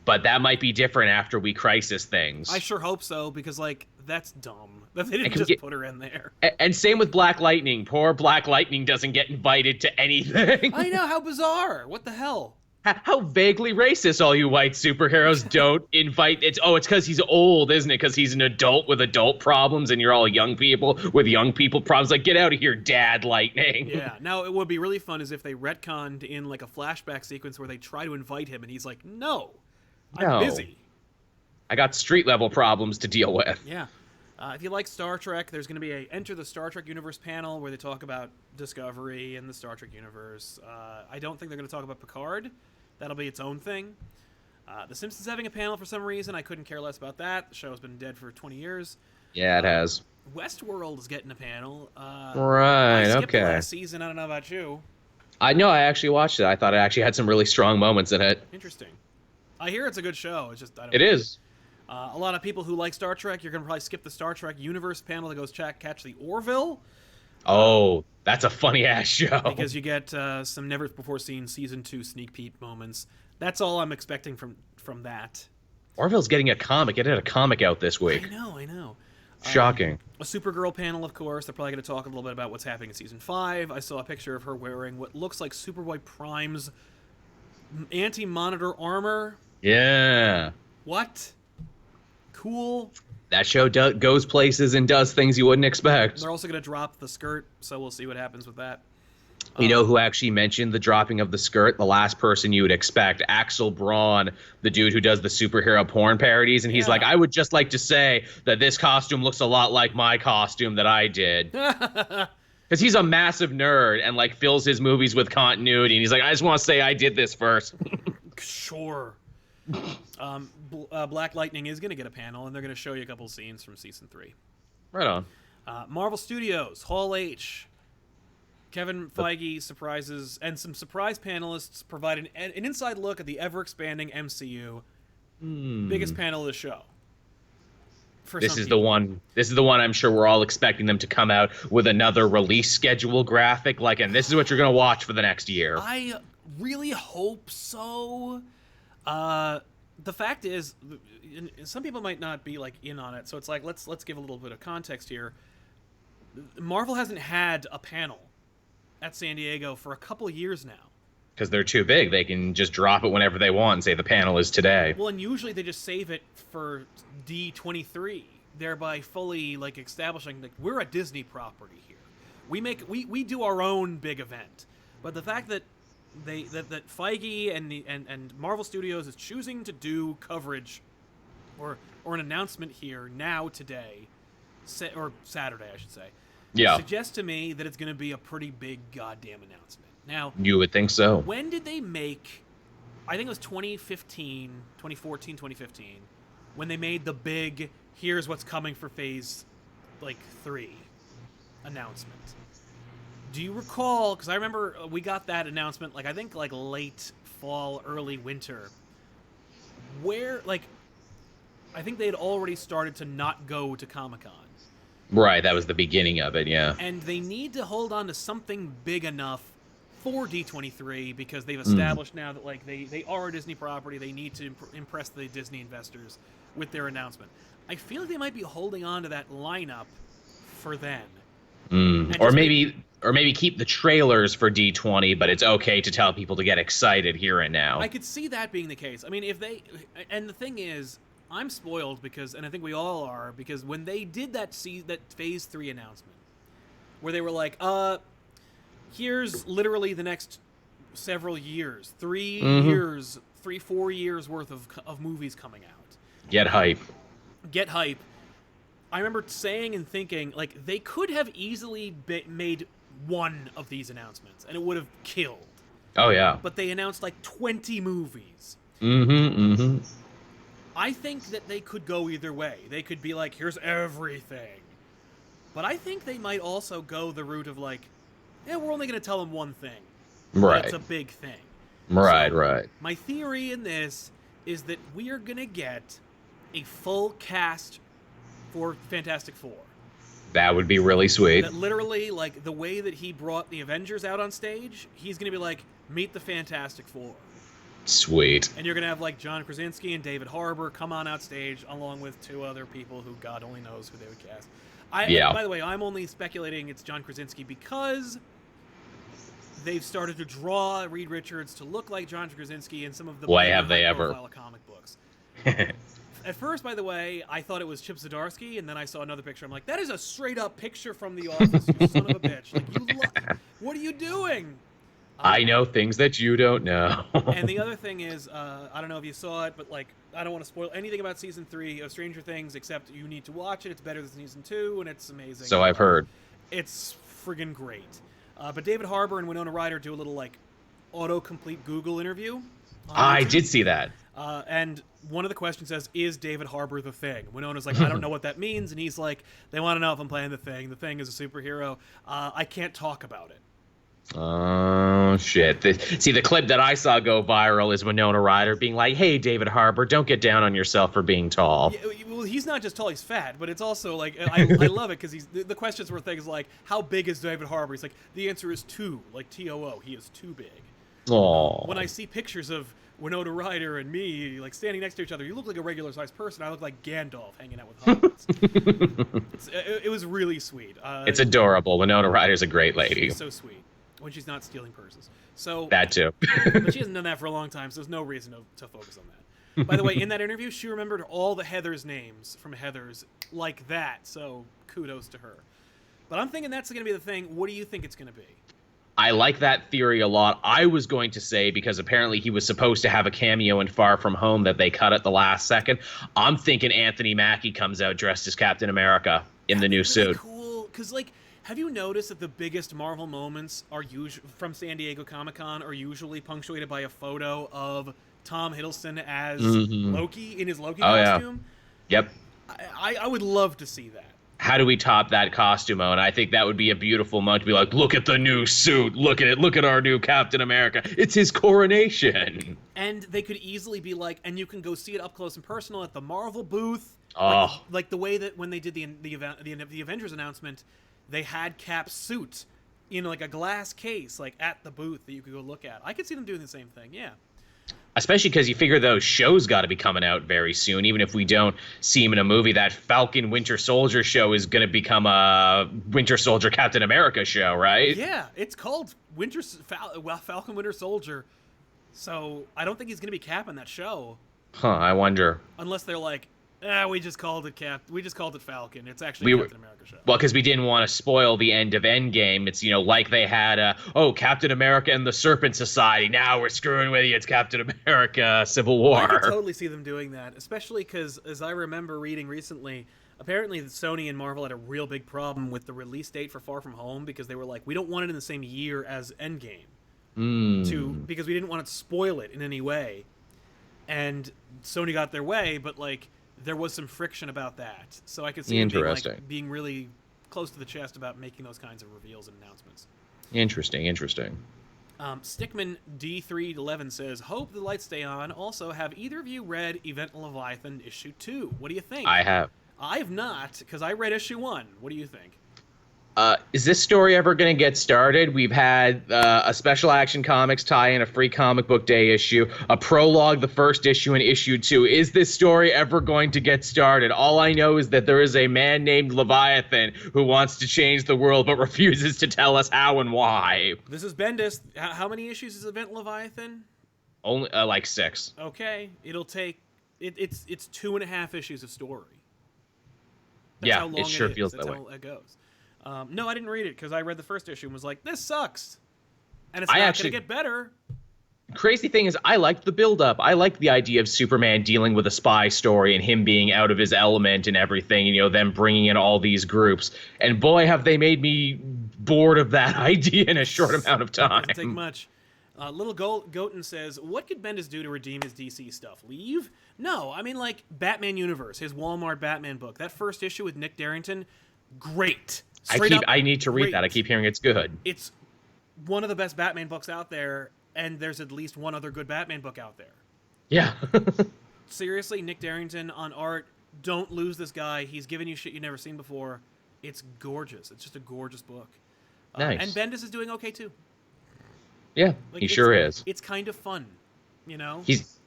But that might be different after we crisis things. I sure hope so, because, like, that's dumb that they didn't can just put her in there. And same with Black Lightning. Poor Black Lightning doesn't get invited to anything. I know, how bizarre. What the hell? How vaguely racist all you white superheroes don't invite. It's because he's old, isn't it? Because he's an adult with adult problems, and you're all young people with young people problems. Like, get out of here, Dad Lightning. Yeah. Now, it would be really fun is if they retconned in, like, a flashback sequence where they try to invite him, and he's like, no, I'm busy. I got street level problems to deal with. Yeah. If you like Star Trek, there's going to be a Enter the Star Trek Universe panel where they talk about Discovery and the Star Trek universe. I don't think they're going to talk about Picard. That'll be its own thing. The Simpsons having a panel for some reason. I couldn't care less about that. The show's been dead for 20 years. Yeah, it has. Westworld is getting a panel. Right, I skipped the okay. last season. I don't know about you. I know, I actually watched it. I thought it actually had some really strong moments in it. Interesting. I hear it's a good show. It's just, I don't It know. is. A lot of people who like Star Trek, you're going to probably skip the Star Trek Universe panel that goes catch the Orville. Oh, that's a funny-ass show. Because you get some never-before-seen Season 2 sneak peek moments. That's all I'm expecting from that. Orville's getting a comic. It had a comic out this week. I know. Shocking. A Supergirl panel, of course. They're probably going to talk a little bit about what's happening in Season 5. I saw a picture of her wearing what looks like Superboy Prime's anti-monitor armor. Yeah. What? Cool. That show goes places and does things you wouldn't expect. They're also going to drop the skirt, so we'll see what happens with that. You know who actually mentioned the dropping of the skirt? The last person you would expect, Axel Braun, the dude who does the superhero porn parodies. And he's like, I would just like to say that this costume looks a lot like my costume that I did. Because he's a massive nerd and, like, fills his movies with continuity. And he's like, I just want to say I did this first. Sure. Black Lightning is going to get a panel, and they're going to show you a couple scenes from Season 3. Right on. Marvel Studios, Hall H. Kevin Feige surprises, and some surprise panelists provide an inside look at the ever-expanding MCU. Biggest panel of the show. This is the one I'm sure we're all expecting them to come out with another release schedule graphic, and this is what you're going to watch for the next year. I really hope so. The fact is, some people might not be in on it, so it's like let's give a little bit of context here. Marvel hasn't had a panel at San Diego for a couple of years now. Because they're too big. They can just drop it whenever they want and say the panel is today. Well, and usually they just save it for D23, thereby fully establishing we're a Disney property here. We do our own big event. But the fact that that Feige and Marvel Studios is choosing to do coverage or an announcement here now today, or Saturday I should say. Yeah. Suggests to me that it's going to be a pretty big goddamn announcement. Now, you would think so. When did they make, I think it was 2014, 2015, when they made the big, here's what's coming for phase, 3 announcement. Do you recall, because I remember we got that announcement, I think, late fall, early winter, where, I think they had already started to not go to Comic-Con. Right, that was the beginning of it, yeah. And they need to hold on to something big enough for D23 because they've established now that they are a Disney property. They need to impress the Disney investors with their announcement. I feel like they might be holding on to that lineup for then. Or maybe keep the trailers for D20, but it's okay to tell people to get excited here and now. I could see that being the case. I mean, and the thing is, I'm spoiled because, and I think we all are, because when they did that Phase 3 announcement, where they were like, here's literally the next several years, 4 years worth of movies coming out. Get hype. I remember saying and thinking, they could have easily made one of these announcements, and it would have killed. Oh, yeah. But they announced, 20 movies. I think that they could go either way. They could be here's everything. But I think they might also go the route of we're only going to tell them one thing. Right. It's a big thing. Right. My theory in this is that we are going to get a full cast for Fantastic Four. That would be really sweet. That literally, the way that he brought the Avengers out on stage, he's going to be meet the Fantastic Four. Sweet. And you're going to have like John Krasinski and David Harbour come on out stage along with 2 other people who God only knows who they would cast. Yeah. By the way, I'm only speculating it's John Krasinski because they've started to draw Reed Richards to look like John Krasinski in some of the Why have they ever? Comic books. At first, by the way, I thought it was Chip Zdarsky, and then I saw another picture. I'm like, that is a straight-up picture from The Office, you son of a bitch. Like, what are you doing? I know things that you don't know. And the other thing is, I don't know if you saw it, but like, I don't want to spoil anything about season 3 of Stranger Things, except you need to watch it. It's better than season 2, and it's amazing. So I've heard. It's friggin' great. But David Harbour and Winona Ryder do a little like autocomplete Google interview. I did see that. And one of the questions says, "Is David Harbour the Thing?" Winona's like, "I don't know what that means," and he's like, "They want to know if I'm playing the Thing. The Thing is a superhero. I can't talk about it." Oh, shit. See, the clip that I saw go viral is Winona Ryder being like, hey, David Harbour, don't get down on yourself for being tall. Yeah, well, he's not just tall, he's fat, but it's also like, I love it because the questions were things like, how big is David Harbour? He's like, the answer is 2, like T-O-O. He is too big. Aww. When I see pictures of Winona Ryder and me, like, standing next to each other, you look like a regular-sized person. I look like Gandalf hanging out with hobbits. It was really sweet. It's adorable. Winona Ryder's a great lady. She's so sweet. When she's not stealing purses. So that too. But she hasn't done that for a long time, so there's no reason to focus on that. By the way, in that interview, she remembered all the Heathers' names from Heathers like that, so kudos to her. But I'm thinking that's going to be the thing. What do you think it's going to be? I like that theory a lot. I was going to say, because apparently he was supposed to have a cameo in Far From Home that they cut at the last second, I'm thinking Anthony Mackie comes out dressed as Captain America in the new suit. Cool, because like, have you noticed that the biggest Marvel moments are from San Diego Comic-Con are usually punctuated by a photo of Tom Hiddleston as Loki in his Loki costume? Yeah. Yep. I would love to see that. How do we top that costume, and I think that would be a beautiful moment to be like, look at the new suit, look at it, look at our new Captain America. It's his coronation. And they could easily be like, and you can go see it up close and personal at the Marvel booth. Oh. Like the way that when they did the Avengers announcement, they had Cap's suit in like a glass case, like at the booth that you could go look at. I could see them doing the same thing, yeah. Especially because you figure those shows got to be coming out very soon. Even if we don't see him in a movie, that Falcon Winter Soldier show is going to become a Winter Soldier Captain America show, right? Yeah, it's called Falcon Winter Soldier. So I don't think he's going to be Cap in that show. Huh, I wonder. Unless they're like, we just called it Cap. We just called it Falcon. It's actually a Captain America show. Well, because we didn't want to spoil the end of Endgame. It's, like they had, Captain America and the Serpent Society. Now we're screwing with you. It's Captain America Civil War. I could totally see them doing that, especially because, as I remember reading recently, apparently Sony and Marvel had a real big problem with the release date for Far From Home because they were like, we don't want it in the same year as Endgame. Because we didn't want to spoil it in any way. And Sony got their way, but, like, there was some friction about that. So I could see them being really close to the chest about making those kinds of reveals and announcements. Interesting. Stickman D311 says, hope the lights stay on. Also, have either of you read Event Leviathan issue 2? What do you think? I have. I have not, because I read issue 1. What do you think? Is this story ever going to get started? We've had a Special Action Comics tie-in, a Free Comic Book Day issue, a prologue, the first issue, and issue 2. Is this story ever going to get started? All I know is that there is a man named Leviathan who wants to change the world but refuses to tell us how and why. This is Bendis. How many issues is Event Leviathan? Only like 6. Okay, it'll take it's 2.5 issues of story. That's yeah, how long it sure is. feels That's that how way. It goes. No, I didn't read it because I read the first issue and was like, this sucks. And it's not going to get better. Crazy thing is, I liked the build-up. I liked the idea of Superman dealing with a spy story and him being out of his element and everything, them bringing in all these groups. And boy, have they made me bored of that idea in a short amount of time. Doesn't take much. Little Goten says, what could Bendis do to redeem his DC stuff? Leave? No, I mean, like, Batman Universe, his Walmart Batman book. That first issue with Nick Darrington, great. I need to read that. I keep hearing it's good. It's one of the best Batman books out there, and there's at least one other good Batman book out there. Yeah. Seriously, Nick Darrington on art, don't lose this guy. He's giving you shit you've never seen before. It's gorgeous. It's just a gorgeous book. Nice. And Bendis is doing okay, too. Yeah, he sure is. It's kind of fun. You know,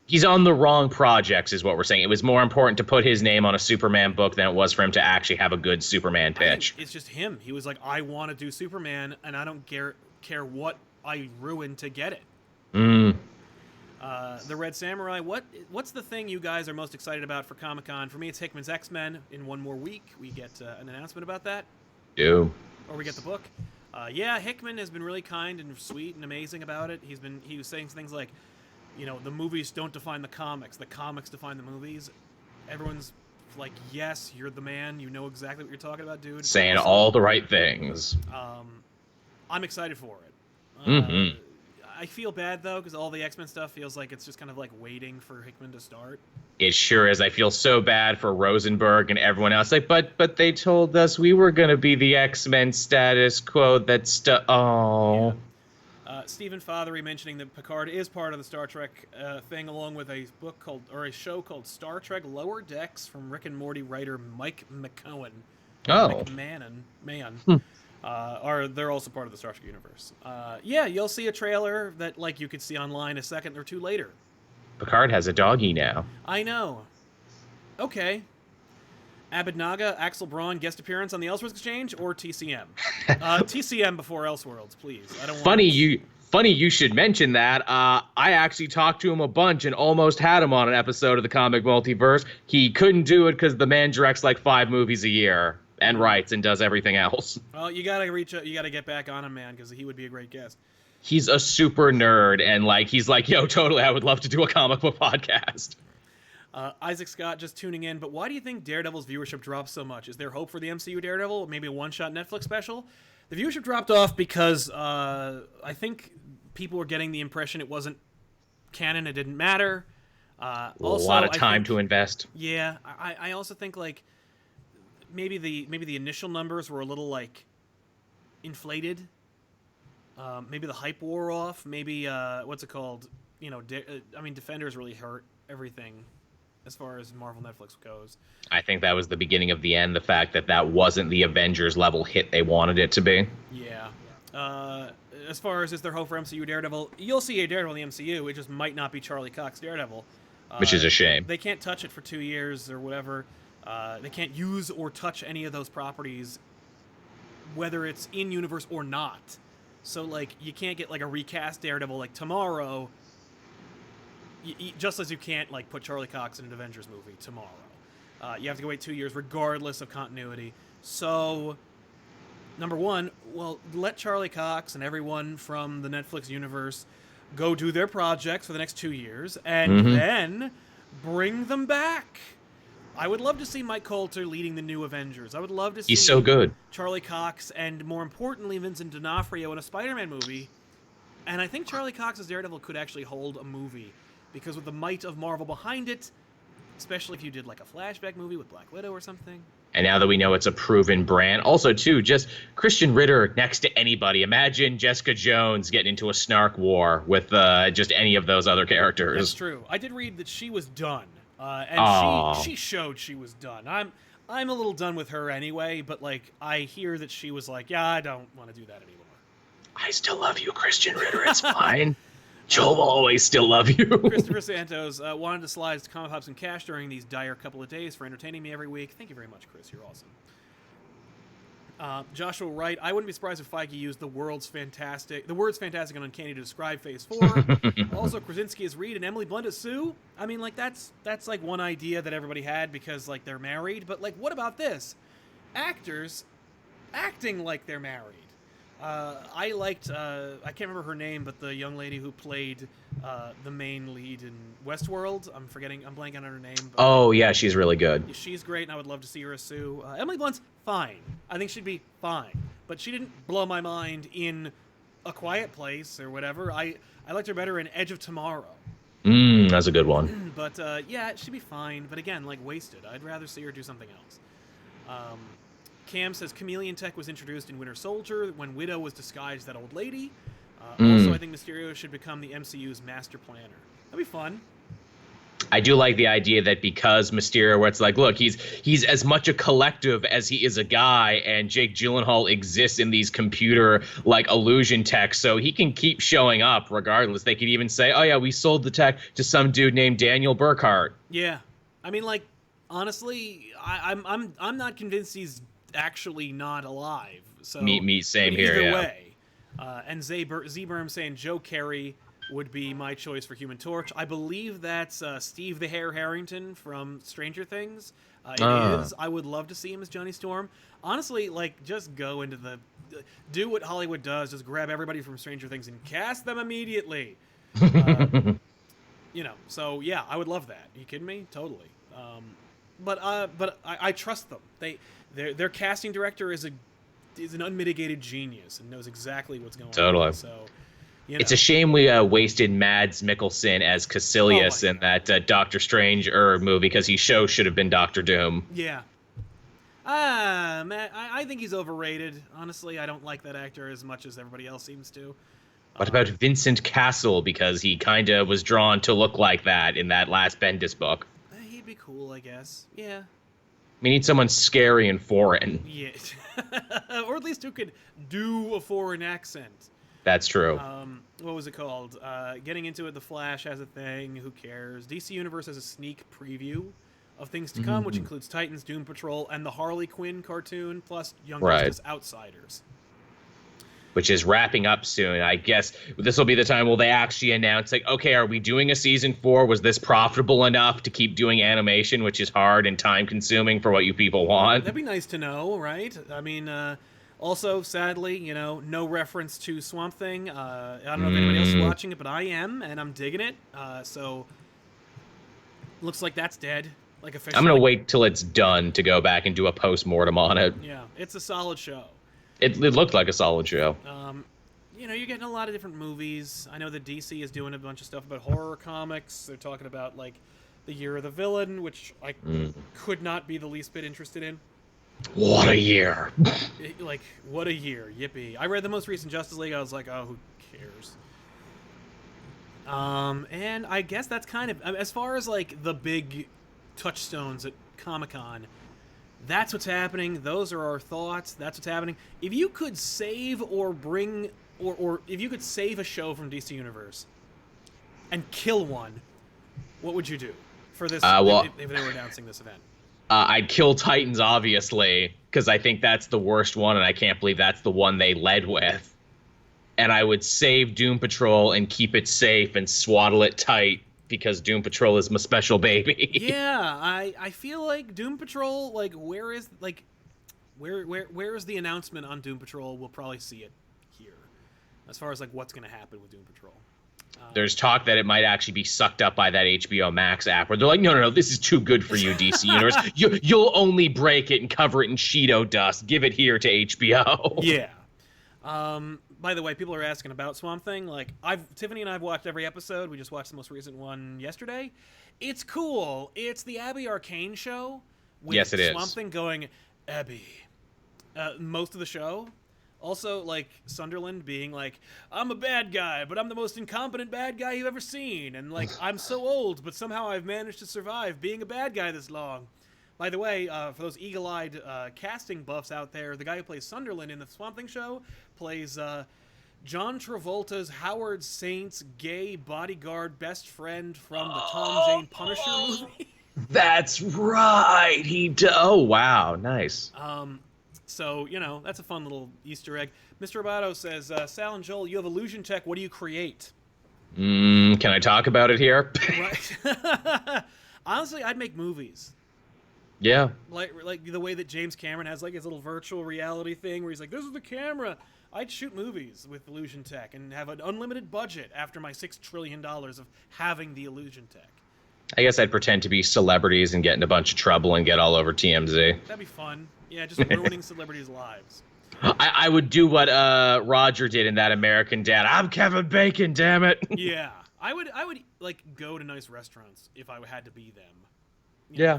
he's on the wrong projects, is what we're saying. It was more important to put his name on a Superman book than it was for him to actually have a good Superman I think pitch. it's just him. He was like, I want to do Superman, and I don't care what I ruin to get it. Mm. The Red Samurai. What's the thing you guys are most excited about for Comic-Con? For me, it's Hickman's X-Men. In one more week, we get an announcement about that. Do. Or we get the book. Yeah, Hickman has been really kind and sweet and amazing about it. He was saying things like, you know, the movies don't define the comics define the movies. Everyone's like, yes, you're the man. You know exactly what you're talking about, dude. Saying all the right things. I'm excited for it. Mm-hmm. I feel bad, though, because all the X-Men stuff feels like it's just kind of like waiting for Hickman to start. It sure is. I feel so bad for Rosenberg and everyone else. Like, but they told us we were going to be the X-Men status quo. Oh. Yeah. Stephen Fothery mentioning that Picard is part of the Star Trek thing, along with a show called Star Trek Lower Decks from Rick and Morty writer Mike McCowan. Oh. Man. They're also part of the Star Trek universe. Yeah, you'll see a trailer that like you could see online a second or two later. Picard has a doggy now. I know. Okay. Abednaga, Axel Braun, guest appearance on the Elseworlds Exchange, or TCM? TCM before Elseworlds, please. I don't want. Funny you should mention that. I actually talked to him a bunch and almost had him on an episode of the Comic Multiverse. He couldn't do it because the man directs like 5 movies a year and writes and does everything else. Well, you gotta get back on him, man, because he would be a great guest. He's a super nerd, and he's like, yo, totally, I would love to do a comic book podcast. Isaac Scott just tuning in, but why do you think Daredevil's viewership dropped so much? Is there hope for the MCU Daredevil? Maybe a one-shot Netflix special? The viewership dropped off because I think people were getting the impression it wasn't canon, it didn't matter. Also, a lot of time to invest. Yeah, I also think maybe the initial numbers were a little inflated. Maybe the hype wore off. Maybe what's it called? You know, Defenders really hurt everything as far as Marvel Netflix goes. I think that was the beginning of the end. The fact that wasn't the Avengers level hit they wanted it to be. Yeah. As far as is there hope for MCU Daredevil, you'll see a Daredevil in the MCU. It just might not be Charlie Cox Daredevil. Which is a shame. They can't touch it for 2 years or whatever. They can't use or touch any of those properties, whether it's in universe or not. So you can't get a recast Daredevil tomorrow. Just as you can't put Charlie Cox in an Avengers movie tomorrow. You have to wait 2 years regardless of continuity. So, number one, well, let Charlie Cox and everyone from the Netflix universe go do their projects for the next 2 years, and then bring them back. I would love to see Mike Coulter leading the new Avengers. I would love to see He's so good. Charlie Cox and, more importantly, Vincent D'Onofrio in a Spider-Man movie. And I think Charlie Cox's Daredevil could actually hold a movie, because with the might of Marvel behind it, especially if you did a flashback movie with Black Widow or something. And now that we know it's a proven brand, also too, just Christian Ritter next to anybody. Imagine Jessica Jones getting into a snark war with just any of those other characters. That's true. I did read that she was done, and she showed she was done. I'm a little done with her anyway, but I hear that she was yeah, I don't want to do that anymore. I still love you, Christian Ritter. It's fine. Joel will always still love you. Christopher Santos wanted to slide to ComicPOP some cash during these dire couple of days for entertaining me every week. Thank you very much, Chris. You're awesome. Joshua Wright, I wouldn't be surprised if Feige used the words fantastic and uncanny to describe Phase 4. Also, Krasinski as Reed and Emily Blunt as Sue. I mean, that's one idea that everybody had because they're married. But what about this? Actors acting like they're married. I liked, I can't remember her name, but the young lady who played the main lead in Westworld. I'm blanking on her name. But oh, yeah, she's really good. She's great, and I would love to see her as Sue. Emily Blunt's fine. I think she'd be fine. But she didn't blow my mind in A Quiet Place or whatever. I liked her better in Edge of Tomorrow. That's a good one. But, yeah, she'd be fine. But again, wasted. I'd rather see her do something else. Cam says Chameleon Tech was introduced in Winter Soldier when Widow was disguised as that old lady. Also, I think Mysterio should become the MCU's master planner. That'd be fun. I do like the idea that because Mysterio, where it's like, look, he's as much a collective as he is a guy, and Jake Gyllenhaal exists in these computer like illusion tech, so he can keep showing up regardless. They could even say, oh yeah, we sold the tech to some dude named Daniel Burkhart. Yeah, I mean, like, honestly, I'm not convinced he's actually not alive. So Me, same here. Either Yeah. way, and Z-Berm saying Joe Carey would be my choice for Human Torch. I believe that's Steve the Hare Harrington from Stranger Things. It is. I would love to see him as Johnny Storm. Honestly, like, just go into do what Hollywood does. Just grab everybody from Stranger Things and cast them immediately. So yeah, I would love that. Are you kidding me? Totally. But I trust them. Their casting director is an unmitigated genius and knows exactly what's going on. Totally. So. It's a shame we wasted Mads Mikkelsen as Caecilius in that Doctor Strange movie, because he should have been Doctor Doom. Yeah. Man, I think he's overrated. Honestly, I don't like that actor as much as everybody else seems to. What about Vincent Castle, because he kind of was drawn to look like that in that last Bendis book? He'd be cool, I guess. Yeah. We need someone scary and foreign. Yeah. Or at least who could do a foreign accent. That's true. What was it called? Getting into it, The Flash has a thing. Who cares? DC Universe has a sneak preview of things to come, which includes Titans, Doom Patrol, and the Harley Quinn cartoon, plus Young Justice Outsiders. Which is wrapping up soon. I guess this will be the time where they actually announce, like, okay, are we doing a season 4? Was this profitable enough to keep doing animation, which is hard and time-consuming for what you people want? That'd be nice to know, right? I mean, also, sadly, no reference to Swamp Thing. I don't know if anybody else is watching it, but I am, and I'm digging it. So, looks like that's dead. Like, officially. I'm going to wait till it's done to go back and do a post-mortem on it. Yeah, it's a solid show. It looked like a solid show. You're getting a lot of different movies. I know that DC is doing a bunch of stuff about horror comics. They're talking about, like, The Year of the Villain, which I could not be the least bit interested in. What a year. Like, what a year. Yippee. I read the most recent Justice League. I was like, oh, who cares? And I guess that's kind of, as far as, like, the big touchstones at Comic-Con, that's what's happening. Those are our thoughts. That's what's happening. If you could save or bring, or if you could save a show from DC Universe and kill one, what would you do for this, if they were announcing this event? I'd kill Titans, obviously, because I think that's the worst one, and I can't believe that's the one they led with. And I would save Doom Patrol and keep it safe and swaddle it tight, because Doom Patrol is my special baby. Yeah, I feel like Doom Patrol, like, where is the announcement on Doom Patrol? We'll probably see it here, as far as, like, what's going to happen with Doom Patrol. There's talk that it might actually be sucked up by that HBO Max app, where they're like, no, this is too good for you, DC Universe. You'll only break it and cover it in Cheeto dust. Give it here to HBO. Yeah. By the way, people are asking about Swamp Thing. Like, Tiffany and I have watched every episode. We just watched the most recent one yesterday. It's cool. It's the Abby Arcane show. With Yes, it is. Swamp Thing going, Abby. Most of the show. Also, like, Sunderland being like, I'm a bad guy, but I'm the most incompetent bad guy you've ever seen. And, like, I'm so old, but somehow I've managed to survive being a bad guy this long. By the way, for those eagle-eyed casting buffs out there, the guy who plays Sunderland in the Swamp Thing show plays John Travolta's Howard Saint's gay bodyguard best friend from the Tom Jane Punisher movie. That's right. Oh, wow. Nice. So, that's a fun little Easter egg. Mr. Roboto says, Sal and Joel, you have illusion tech. What do you create? Can I talk about it here? Right. Honestly, I'd make movies. Yeah. Like the way that James Cameron has, like, his little virtual reality thing where he's like, this is the camera. I'd shoot movies with illusion tech and have an unlimited budget after my $6 trillion of having the illusion tech. I guess I'd pretend to be celebrities and get in a bunch of trouble and get all over TMZ. That'd be fun. Yeah, just ruining celebrities' lives. I would do what Roger did in That American Dad. I'm Kevin Bacon, damn it. Yeah. I would like go to nice restaurants if I had to be them. Yeah.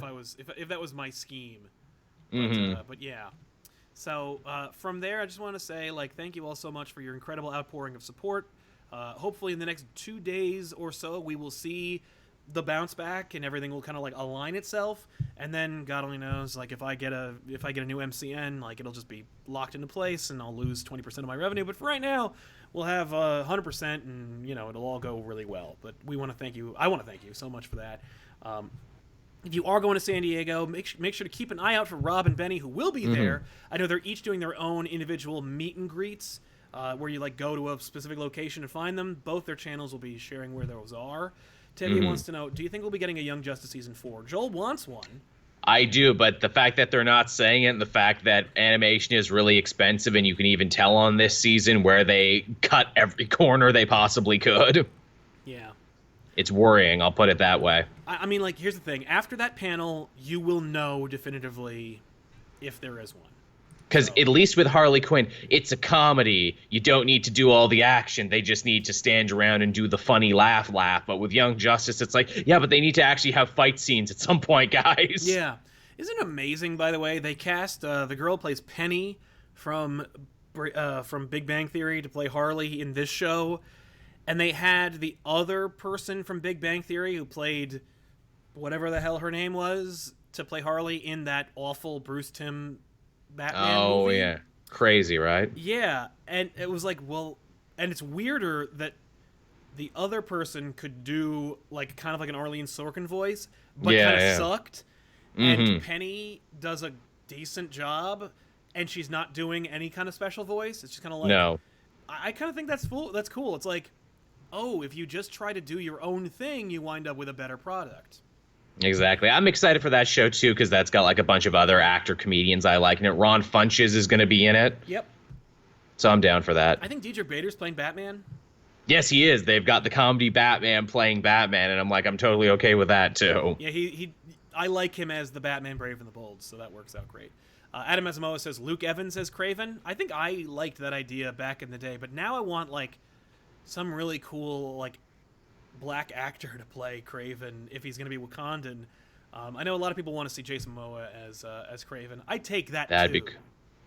If that was my scheme. But yeah. So from there, I just want to say, like, thank you all so much for your incredible outpouring of support. Hopefully in the next 2 days or so, we will see the bounce back and everything will kind of like align itself, and then God only knows, like if I get a new MCN, like it'll just be locked into place and I'll lose 20% of my revenue. But for right now, we'll have 100%, and it'll all go really well. But we want to thank you. I want to thank you so much for that. If you are going to San Diego, make sure to keep an eye out for Rob and Benny, who will be there. I know they're each doing their own individual meet and greets, where you like go to a specific location and find them. Both their channels will be sharing where those are. Teddy wants to know, do you think we'll be getting a Young Justice Season 4? Joel wants one. I do, but the fact that they're not saying it, and the fact that animation is really expensive, and you can even tell on this season where they cut every corner they possibly could. Yeah. It's worrying, I'll put it that way. I mean, like, here's the thing. After that panel, you will know definitively if there is one. Because at least with Harley Quinn, it's a comedy. You don't need to do all the action. They just need to stand around and do the funny laugh. But with Young Justice, it's like, yeah, but they need to actually have fight scenes at some point, guys. Yeah. Isn't it amazing, by the way? They cast the girl who plays Penny from Big Bang Theory to play Harley in this show. And they had the other person from Big Bang Theory who played whatever the hell her name was to play Harley in that awful Bruce Timm Batman movie. Oh, yeah. Crazy, right? Yeah. And it was like, well, and it's weirder that the other person could do like kind of like an Arlene Sorkin voice, but kind of sucked. And Penny does a decent job, and she's not doing any kind of special voice. It's just kind of like, no. I kind of think that's cool. It's like, oh, if you just try to do your own thing, you wind up with a better product. Exactly. I'm excited for that show, too, because that's got like a bunch of other comedians I like in it. Ron Funches is going to be in it. Yep. So I'm down for that. I think Diedrich Bader's playing Batman. Yes, he is. They've got the comedy Batman playing Batman, and I'm totally okay with that, too. Yeah, I like him as the Batman Brave and the Bold, so that works out great. Adam Asamoah says Luke Evans as Kraven. I think I liked that idea back in the day, but now I want like some really cool like black actor to play Kraven if he's going to be Wakandan. I know a lot of people want to see Jason Momoa as Kraven. I take that too.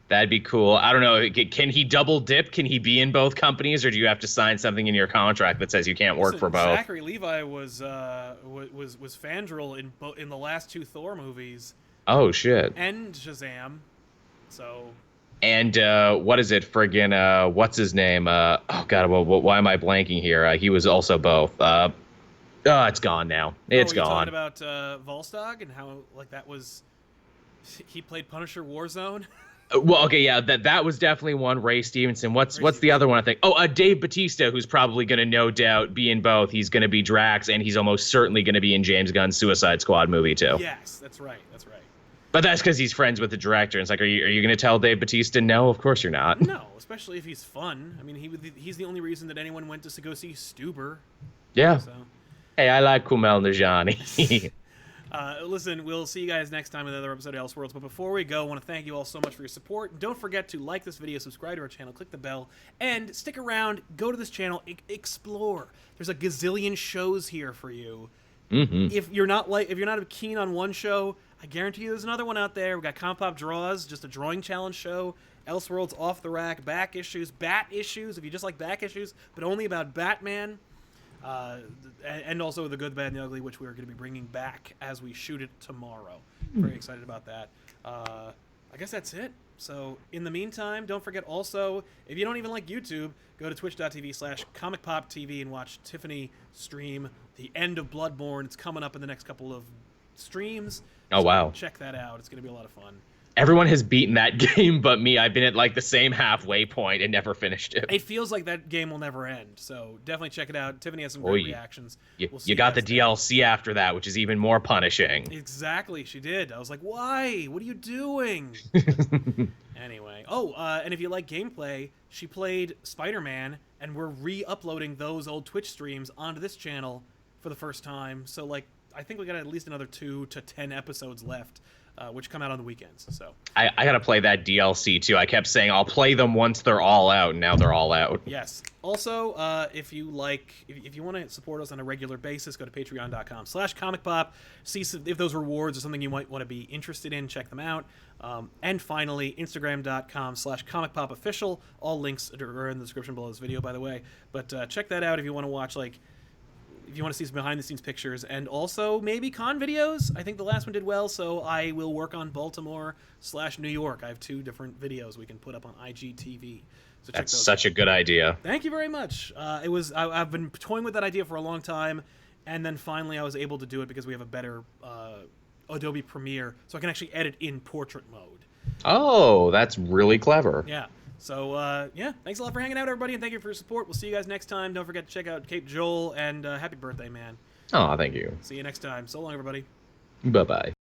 That'd be cool. I don't know. Can he double dip? Can he be in both companies, or do you have to sign something in your contract that says you can't work for both? Zachary Levi was Fandral in the last two Thor movies. Oh shit! And Shazam. So. And what is it? Friggin' what's his name? Oh god, why am I blanking here? He was also both. It's gone now. It's gone. Talking about Volstagg and how like that was. He played Punisher Warzone. Well, okay, yeah, that was definitely one. Ray Stevenson. What's the other one? I think. Oh, Dave Bautista, who's probably going to no doubt be in both. He's going to be Drax, and he's almost certainly going to be in James Gunn's Suicide Squad movie too. Yes, that's right. But that's because he's friends with the director. It's like, are you going to tell Dave Bautista no? Of course you're not. No, especially if he's fun. I mean, he's the only reason that anyone went to go see Stuber. Yeah. So. Hey, I like Kumail Nanjiani. Listen, we'll see you guys next time in another episode of Elseworlds. But before we go, I want to thank you all so much for your support. Don't forget to like this video, subscribe to our channel, click the bell, and stick around. Go to this channel, explore. There's a gazillion shows here for you. If you're not keen on one show, I guarantee you there's another one out there. We got ComicPOP Draws, just a drawing challenge show. Elseworlds Off the Rack, back issues, bat issues. If you just like back issues, but only about Batman. And also The Good, the Bad, and the Ugly, which we are going to be bringing back as we shoot it tomorrow. Very excited about that. I guess that's it. So in the meantime, don't forget also, if you don't even like YouTube, go to twitch.tv/ComicPOPTV and watch Tiffany stream the end of Bloodborne. It's coming up in the next couple of streams. Oh, wow. Check that out. It's going to be a lot of fun. Everyone has beaten that game but me. I've been at like the same halfway point and never finished it. It feels like that game will never end, so definitely check it out. Tiffany has some great reactions. You got the DLC after that, which is even more punishing. Exactly, she did. I was like, why? What are you doing? Anyway. Oh, and if you like gameplay, she played Spider-Man, and we're re-uploading those old Twitch streams onto this channel for the first time. So, like, I think we got at least another 2 to 10 episodes left. Which come out on the weekends. So I gotta play that DLC too. I kept saying I'll play them once they're all out, and now they're all out. Yes. Also, if you want to support us on a regular basis, go to patreon.com/ComicPOP. See if those rewards are something you might want to be interested in. Check them out. And finally, Instagram.com/ComicPOPofficial. All links are in the description below this video, by the way. But check that out if you want to watch like if you want to see some behind-the-scenes pictures, and also maybe con videos. I think the last one did well, so I will work on Baltimore/New York. I have 2 different videos we can put up on IGTV. So check That's those such out. a good idea. Thank you very much. I've been toying with that idea for a long time, and then finally I was able to do it because we have a better Adobe Premiere, so I can actually edit in portrait mode. Oh, that's really clever. Yeah. So, yeah, thanks a lot for hanging out, everybody, and thank you for your support. We'll see you guys next time. Don't forget to check out Cape Joel, and happy birthday, man. Oh, thank you. See you next time. So long, everybody. Bye-bye.